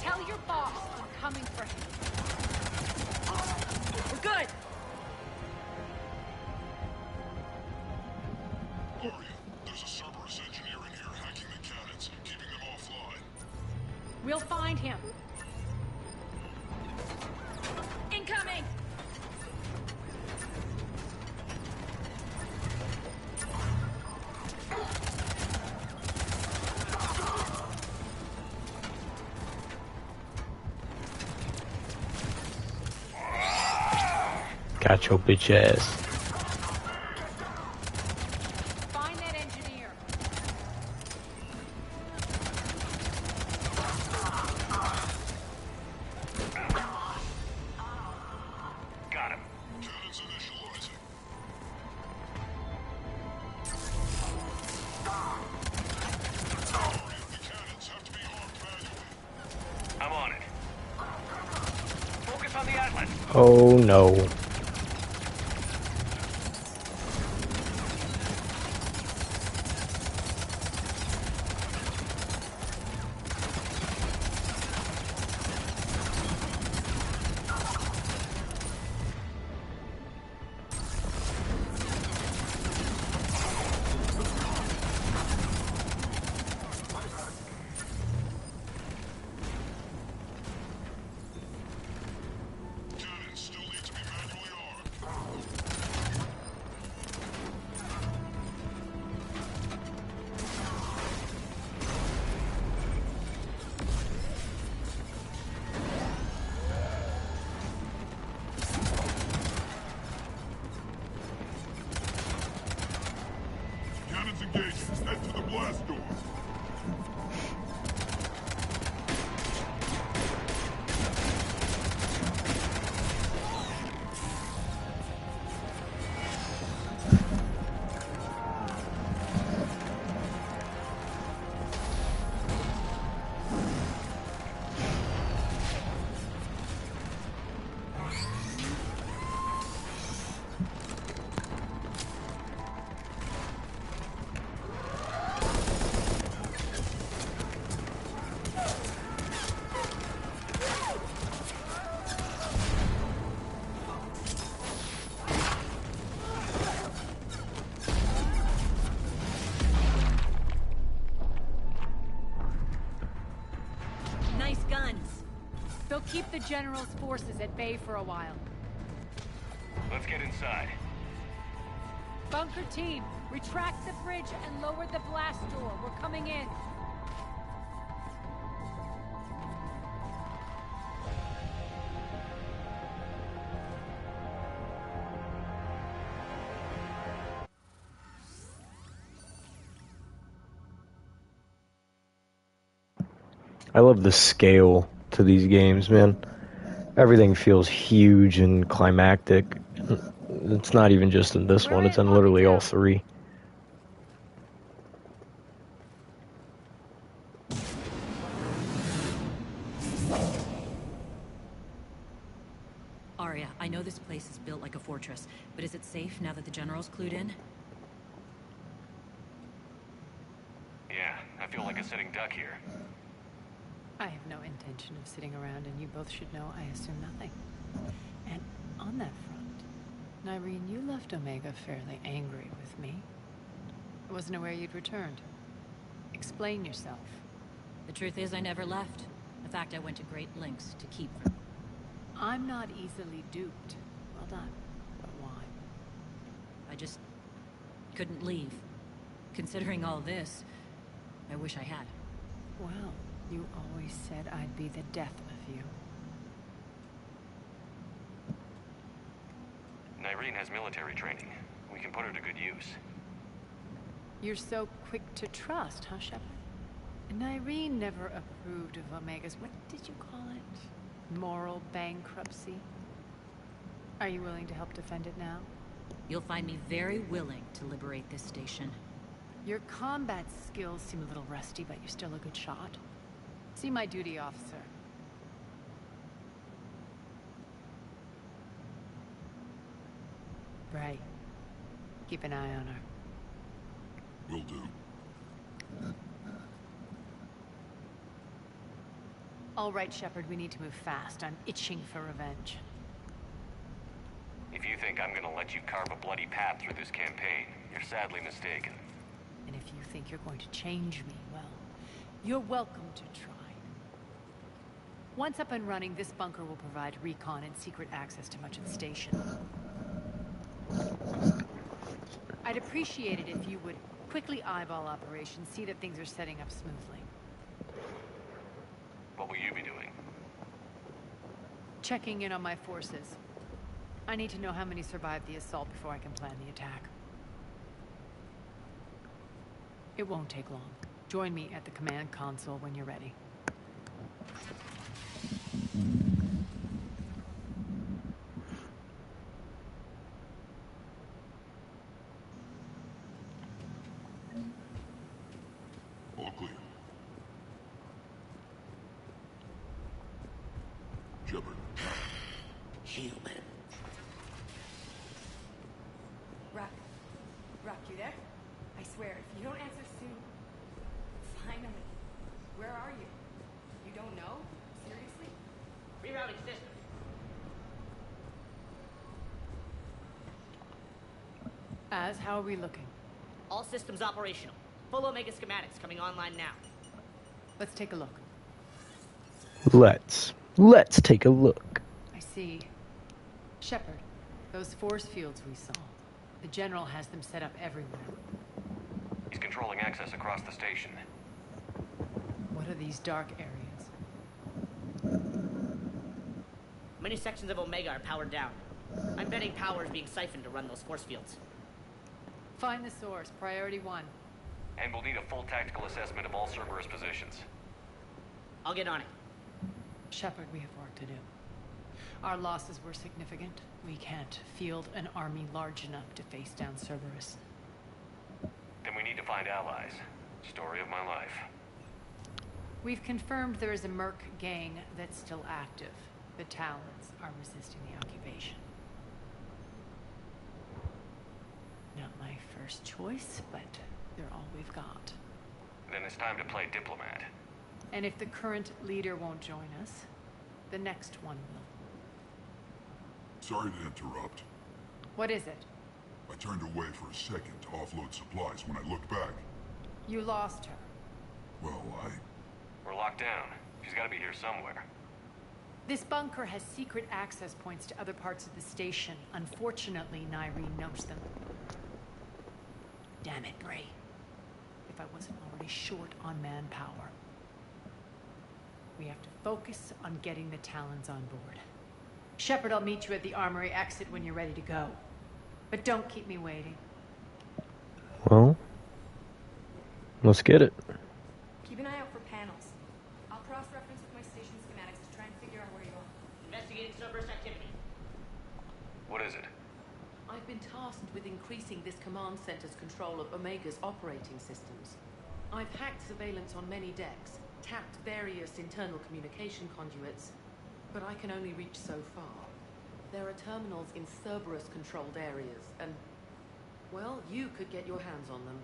Tell your boss I'm coming for him. We're good! Arya, there's a Cerberus engineer in here hacking the cannons, keeping them offline. We'll find him. Incoming! Got your bitch ass. Find that engineer. Got him. Cannons initializing. Arya, the cannons have to be armed manually. I'm on it. Focus on the Atlas. Oh no. They'll keep the General's forces at bay for a while. Let's get inside. Bunker team, retract the bridge and lower the blast door. We're coming in. I love the scale to these games, man. Everything feels huge and climactic. It's not even just in this one, it's in literally all three. Arya, I know this place is built like a fortress, but is it safe now that the General's clued in? Yeah, I feel like a sitting duck here. I have no intention of sitting around, and you both should know I assume nothing. And on that front, Nyreen, you left Omega fairly angry with me. I wasn't aware you'd returned. Explain yourself. The truth is I never left. In fact, I went to great lengths to keep from... I'm not easily duped. Well done. But why? I just couldn't leave. Considering all this, I wish I had. Well, you always said I'd be the death of you. Nyreen has military training. We can put her to good use. You're so quick to trust, huh, Shepard? Nyreen never approved of Omega's, what did you call it? Moral bankruptcy? Are you willing to help defend it now? You'll find me very willing to liberate this station. Your combat skills seem a little rusty, but you're still a good shot. See my duty officer. Bray, keep an eye on her. Will do. All right, Shepard, we need to move fast. I'm itching for revenge. If you think I'm gonna let you carve a bloody path through this campaign, you're sadly mistaken. And if you think you're going to change me, well, you're welcome to try. Once up and running, this bunker will provide recon and secret access to much of the station. I'd appreciate it if you would quickly eyeball operations, see that things are setting up smoothly. What will you be doing? Checking in on my forces. I need to know how many survived the assault before I can plan the attack. It won't take long. Join me at the command console when you're ready. All clear. Shepard. Human. Rock, you there? I swear, if you don't answer soon... Finally. Where are you? You don't know? Seriously? Rerouting system. How are we looking? All systems operational. Full Omega schematics coming online now. Let's take a look. Let's take a look. I see. Shepard, those force fields we saw. The General has them set up everywhere. He's controlling access across the station. What are these dark areas? Many sections of Omega are powered down. I'm betting power is being siphoned to run those force fields. Find the source, priority 1. And we'll need a full tactical assessment of all Cerberus positions. I'll get on it. Shepard, we have work to do. Our losses were significant. We can't field an army large enough to face down Cerberus. Then we need to find allies. Story of my life. We've confirmed there is a Merc gang that's still active. The Talons are resisting the occupation. Not my first choice, but they're all we've got. Then it's time to play diplomat. And if the current leader won't join us, the next one will. Sorry to interrupt. What is it? I turned away for a second to offload supplies. When I looked back... You lost her. Well, We're locked down. She's gotta be here somewhere. This bunker has secret access points to other parts of the station. Unfortunately, Nyreen knows them. Damn it, Gray. If I wasn't already short on manpower. We have to focus on getting the Talons on board. Shepard, I'll meet you at the armory exit when you're ready to go. But don't keep me waiting. Well, let's get it. Keep an eye out for panels. I'll cross-reference with my station schematics to try and figure out where you are. Investigating Cerberus activity. What is it? I've been tasked with increasing this command center's control of Omega's operating systems. I've hacked surveillance on many decks, tapped various internal communication conduits, but I can only reach so far. There are terminals in Cerberus-controlled areas, and, well, you could get your hands on them.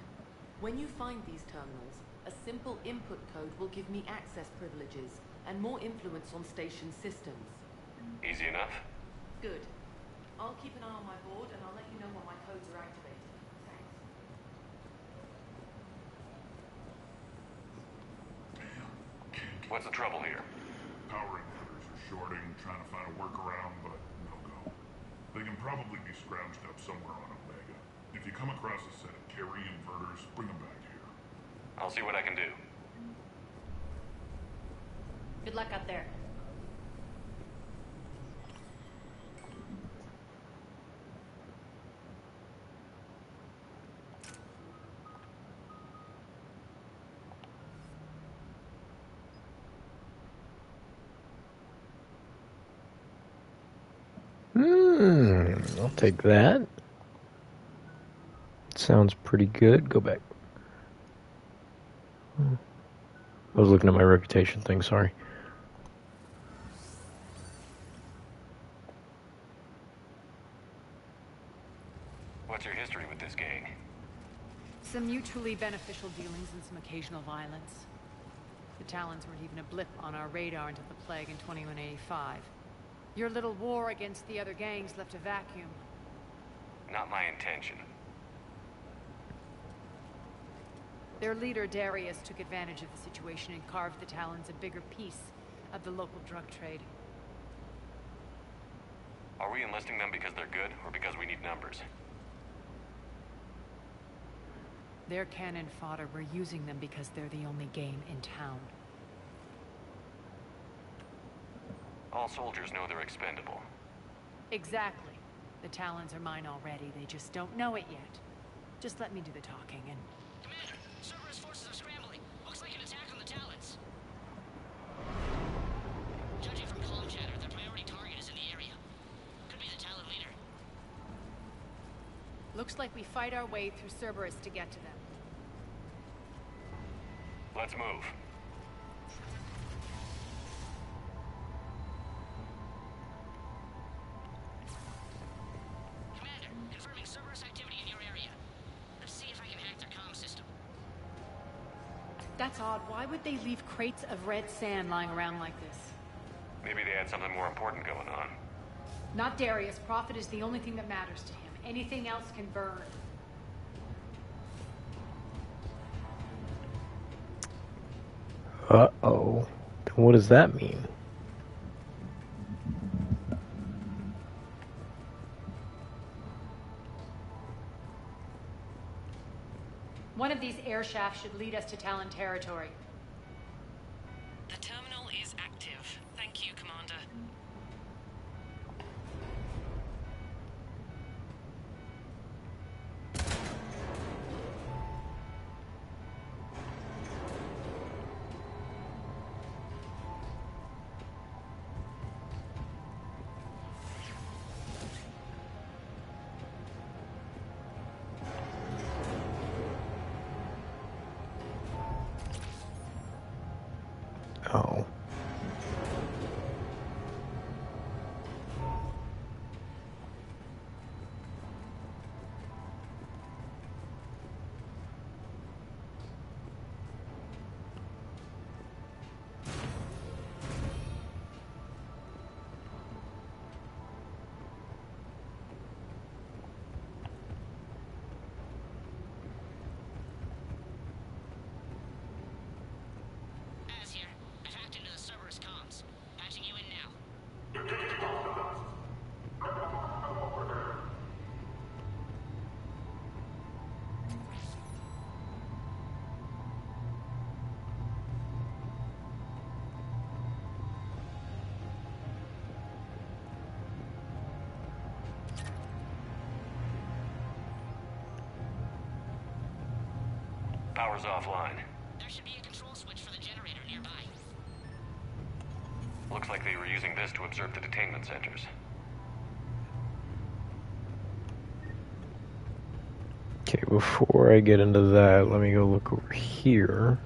When you find these terminals, a simple input code will give me access privileges and more influence on station systems. Easy enough? Good. I'll keep an eye on my board, and I'll let you know when my codes are activated. Thanks. What's the trouble here? Power inhibitors are shorting, trying to find a workaround, but no go. They can probably be scrounged up somewhere on Omega. If you come across a set of carry inverters, bring them back here. I'll see what I can do. Good luck out there. I'll take that. Sounds pretty good. Go back. I was looking at my reputation thing, sorry. What's your history with this gang? Some mutually beneficial dealings and some occasional violence. The Talons weren't even a blip on our radar until the plague in 2185. Your little war against the other gangs left a vacuum. Not my intention. Their leader, Darius, took advantage of the situation and carved the Talons a bigger piece of the local drug trade. Are we enlisting them because they're good, or because we need numbers? They're cannon fodder. We're using them because they're the only game in town. All soldiers know they're expendable. Exactly. The Talons are mine already. They just don't know it yet. Just let me do the talking and... Commander, Cerberus forces are scrambling. Looks like an attack on the Talons. Judging from comm chatter, their priority target is in the area. Could be the Talon leader. Looks like we fight our way through Cerberus to get to them. Let's move. Commander, confirming Cerberus activity in your area. Let's see if I can hack their comm system. That's odd. Why would they leave crates of red sand lying around like this? Maybe they had something more important going on. Not Darius. Profit is the only thing that matters to him. Anything else can burn. Uh-oh. Then what does that mean? One of these air shafts should lead us to Talon territory. The terminal is active. Thank you, Commander. power's offline. There should be a control switch for the generator nearby. Looks like they were using this to observe the detainment centers. Okay, before I get into that, let me go look over here.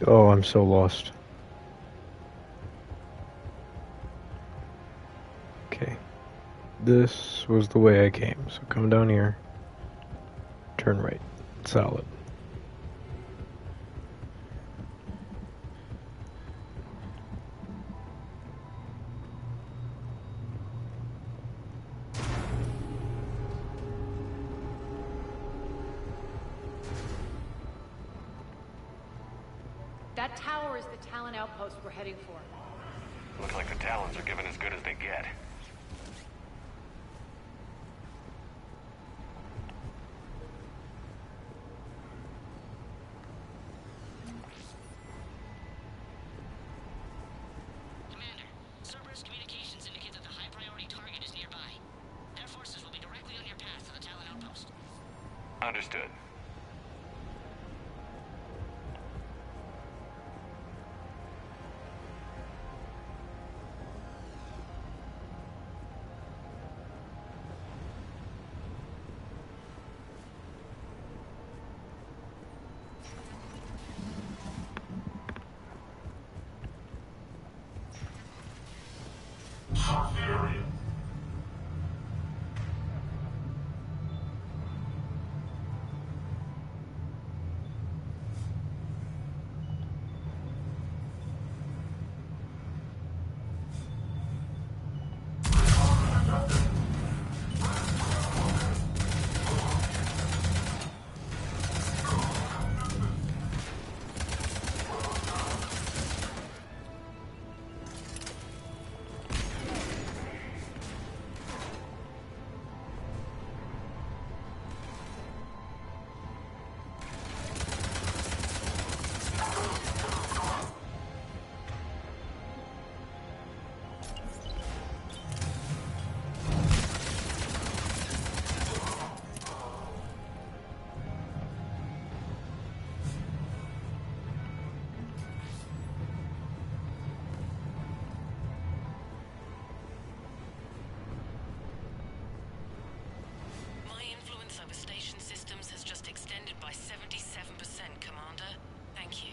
Oh, I'm so lost. Okay. This was the way I came. So come down here. Turn right. Solid. That tower is the Talon outpost we're heading for. Looks like the Talons are given as good as they get. Commander, Cerberus communications indicate that the high-priority target is nearby. Their forces will be directly on your path to the Talon outpost. Understood. My influence over station systems has just extended by 77%, Commander. Thank you.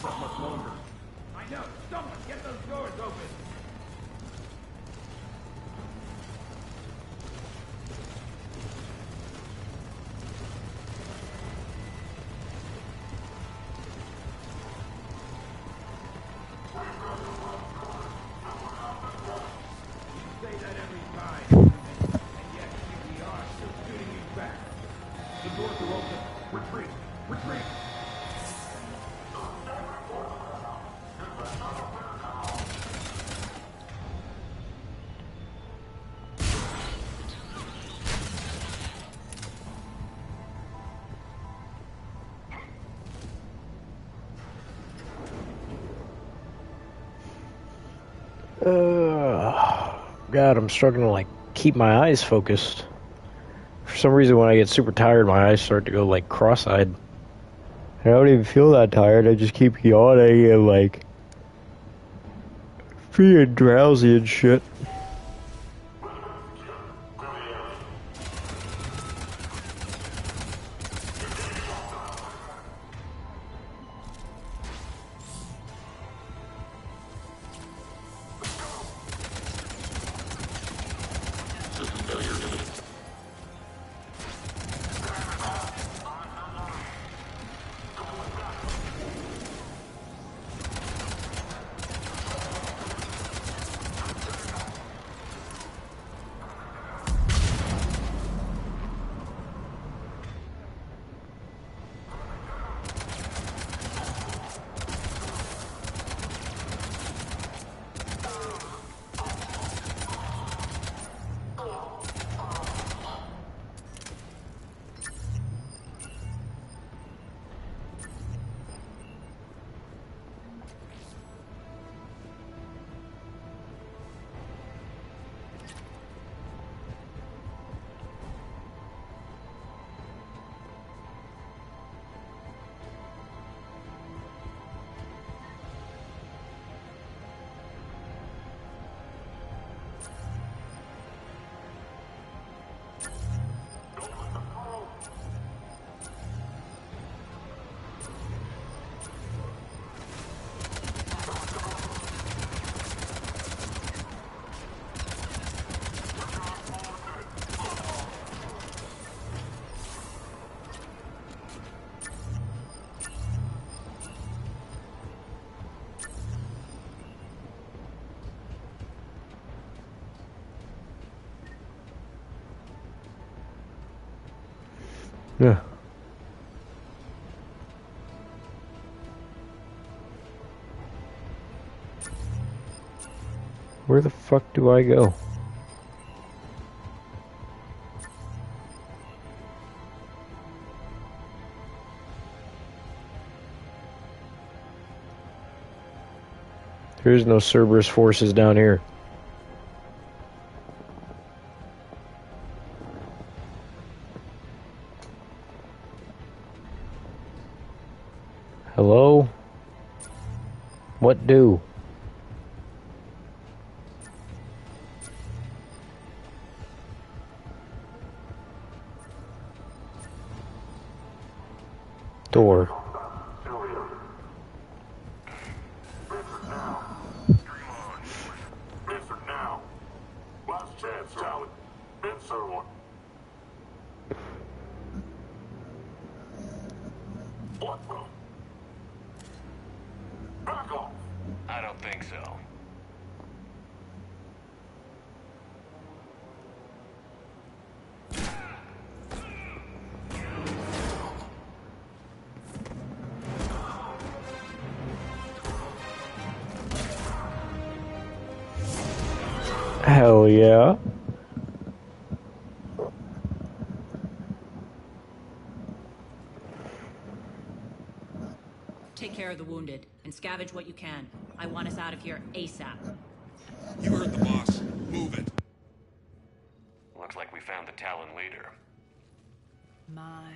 I know! Someone get those doors open! You say that every time, and yet here we are still shooting you back. The doors are open. Retreat! Retreat! God, I'm struggling to, like, keep my eyes focused. For some reason, when I get super tired, my eyes start to go, like, cross-eyed. I don't even feel that tired, I just keep yawning and, like, Being drowsy and shit. Yeah. Where the fuck do I go? There is no Cerberus forces down here. Hello? What do? Door. Last chance, Charlie. Answer one. What the? Back off. I don't think so. Hell yeah. Take care of the wounded, and scavenge what you can. I want us out of here ASAP. You heard the boss. Move it. Looks like we found the Talon leader. My.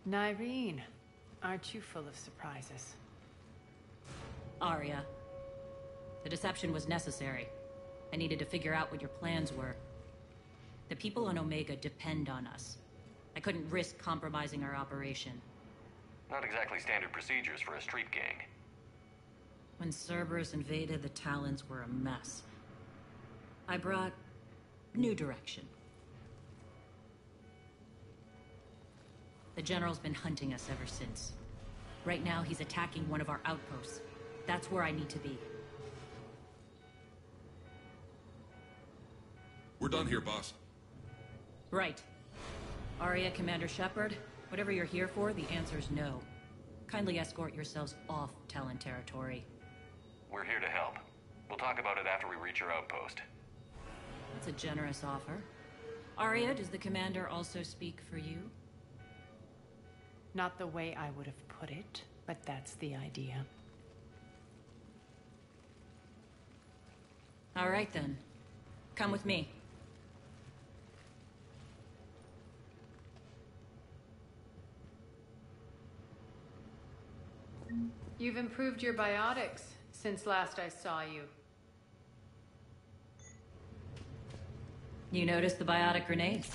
Nyreen, aren't you full of surprises? Arya. The deception was necessary. I needed to figure out what your plans were. The people on Omega depend on us. I couldn't risk compromising our operation. Not exactly standard procedures for a street gang. When Cerberus invaded, the Talons were a mess. I brought new direction. The General's been hunting us ever since. Right now, he's attacking one of our outposts. That's where I need to be. We're done here, boss. Right. Arya, Commander Shepard, whatever you're here for, the answer's no. Kindly escort yourselves off Talon territory. We're here to help. We'll talk about it after we reach your outpost. That's a generous offer. Arya, does the Commander also speak for you? Not the way I would have put it, but that's the idea. All right then. Come with me. You've improved your biotics since last I saw you. You noticed the biotic grenades?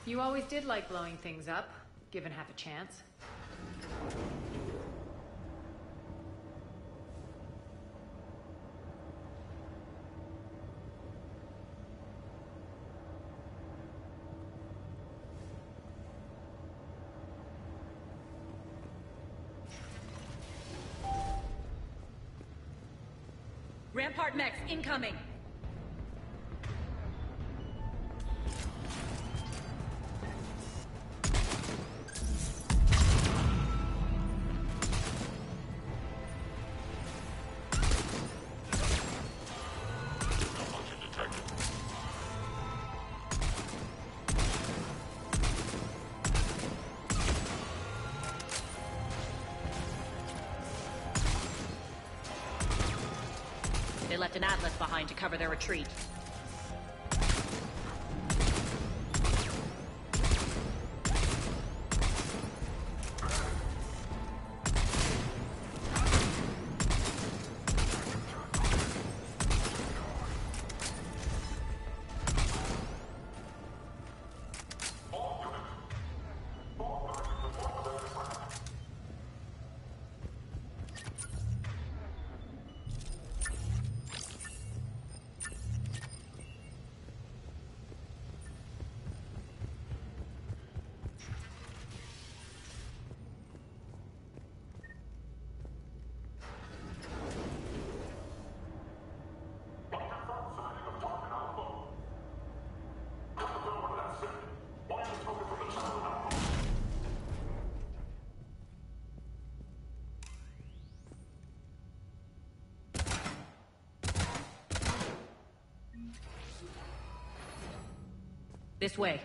You always did like blowing things up, given half a chance. Rampart mechs incoming! They left an atlas behind to cover their retreat. This way.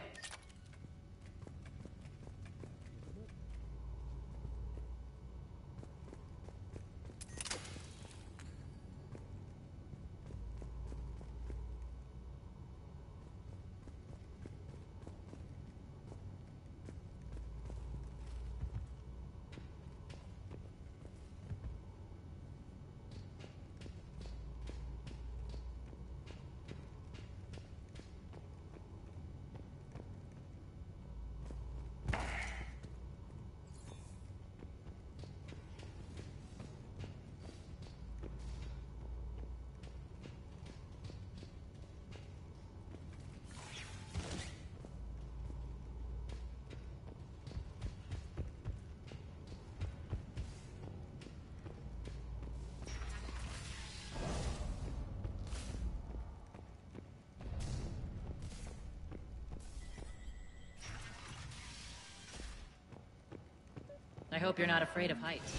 I hope you're not afraid of heights.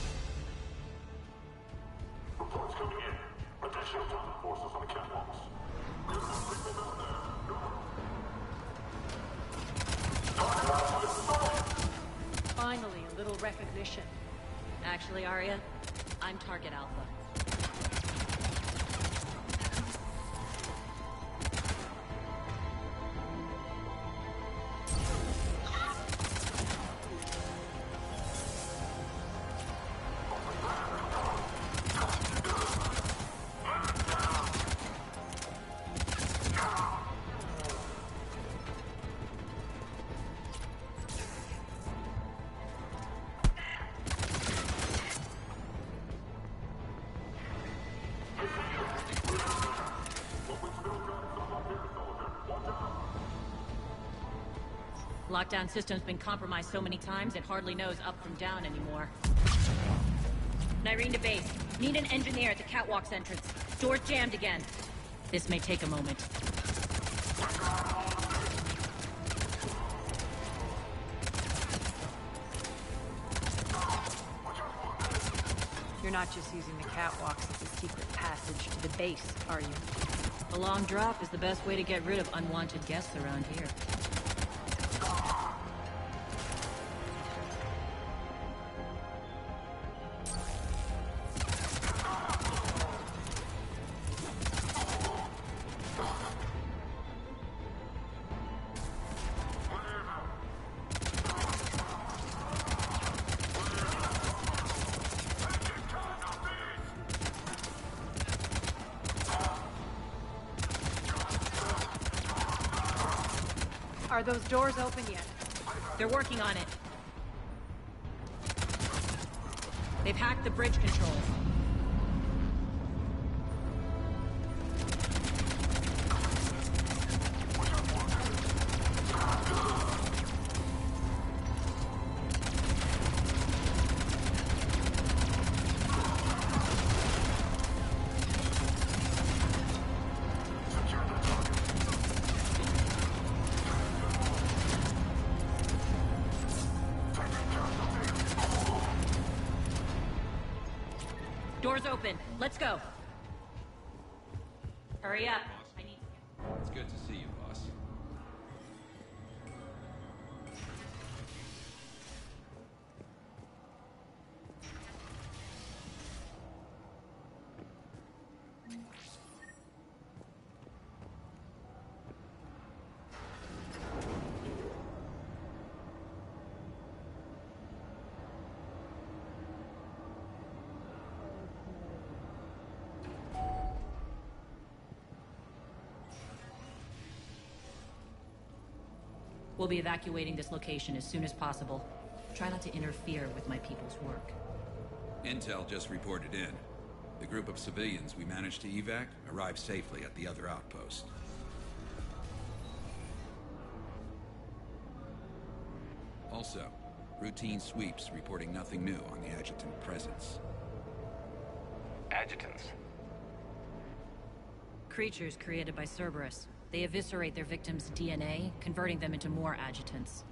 Reports coming in. Additional task forces on the catwalks. There's some people down there. Finally, a little recognition. Actually, Arya, I'm Target Alpha. Lockdown system's been compromised so many times it hardly knows up from down anymore. Nyrene to base. Need an engineer at the catwalk's entrance. Door's jammed again. This may take a moment. You're not just using the catwalks as a secret passage to the base, are you? A long drop is the best way to get rid of unwanted guests around here. Are those doors open yet? They're working on it. They've hacked the bridge controls. Doors open. Let's go. Hurry up. I need to... It's good to see you, boss. We'll be evacuating this location as soon as possible. Try not to interfere with my people's work. Intel just reported in. The group of civilians we managed to evac arrived safely at the other outpost. Also, routine sweeps reporting nothing new on the adjutant presence. Adjutants? Creatures created by Cerberus. They eviscerate their victims' DNA, converting them into more adjutants.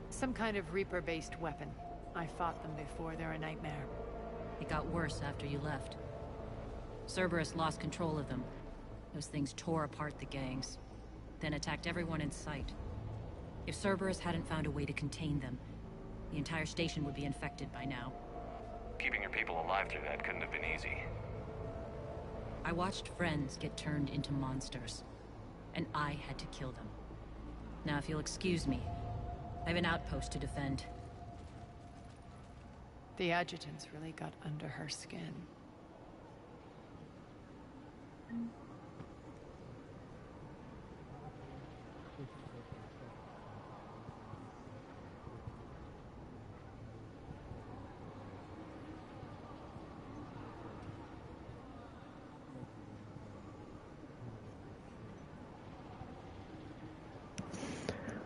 Some kind of Reaper-based weapon. I fought them before, they're a nightmare. It got worse after you left. Cerberus lost control of them. Those things tore apart the gangs, then attacked everyone in sight. If Cerberus hadn't found a way to contain them, the entire station would be infected by now. Keeping your people alive through that couldn't have been easy. I watched friends get turned into monsters, and I had to kill them. Now, if you'll excuse me, I have an outpost to defend. The adjutants really got under her skin.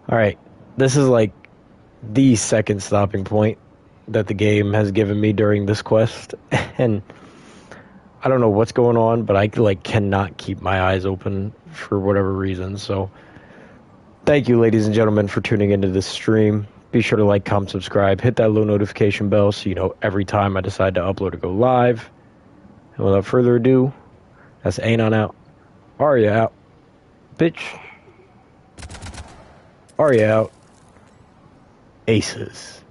Alright, this is like the second stopping point that the game has given me during this quest, and I don't know what's going on, but I like cannot keep my eyes open for whatever reason. So thank you, ladies and gentlemen, for tuning into this stream. Be sure to like, comment, subscribe, hit that little notification bell so you know every time I decide to upload or go live. And without further ado, that's Anon out. Arya out. Bitch. Arya out. Aces.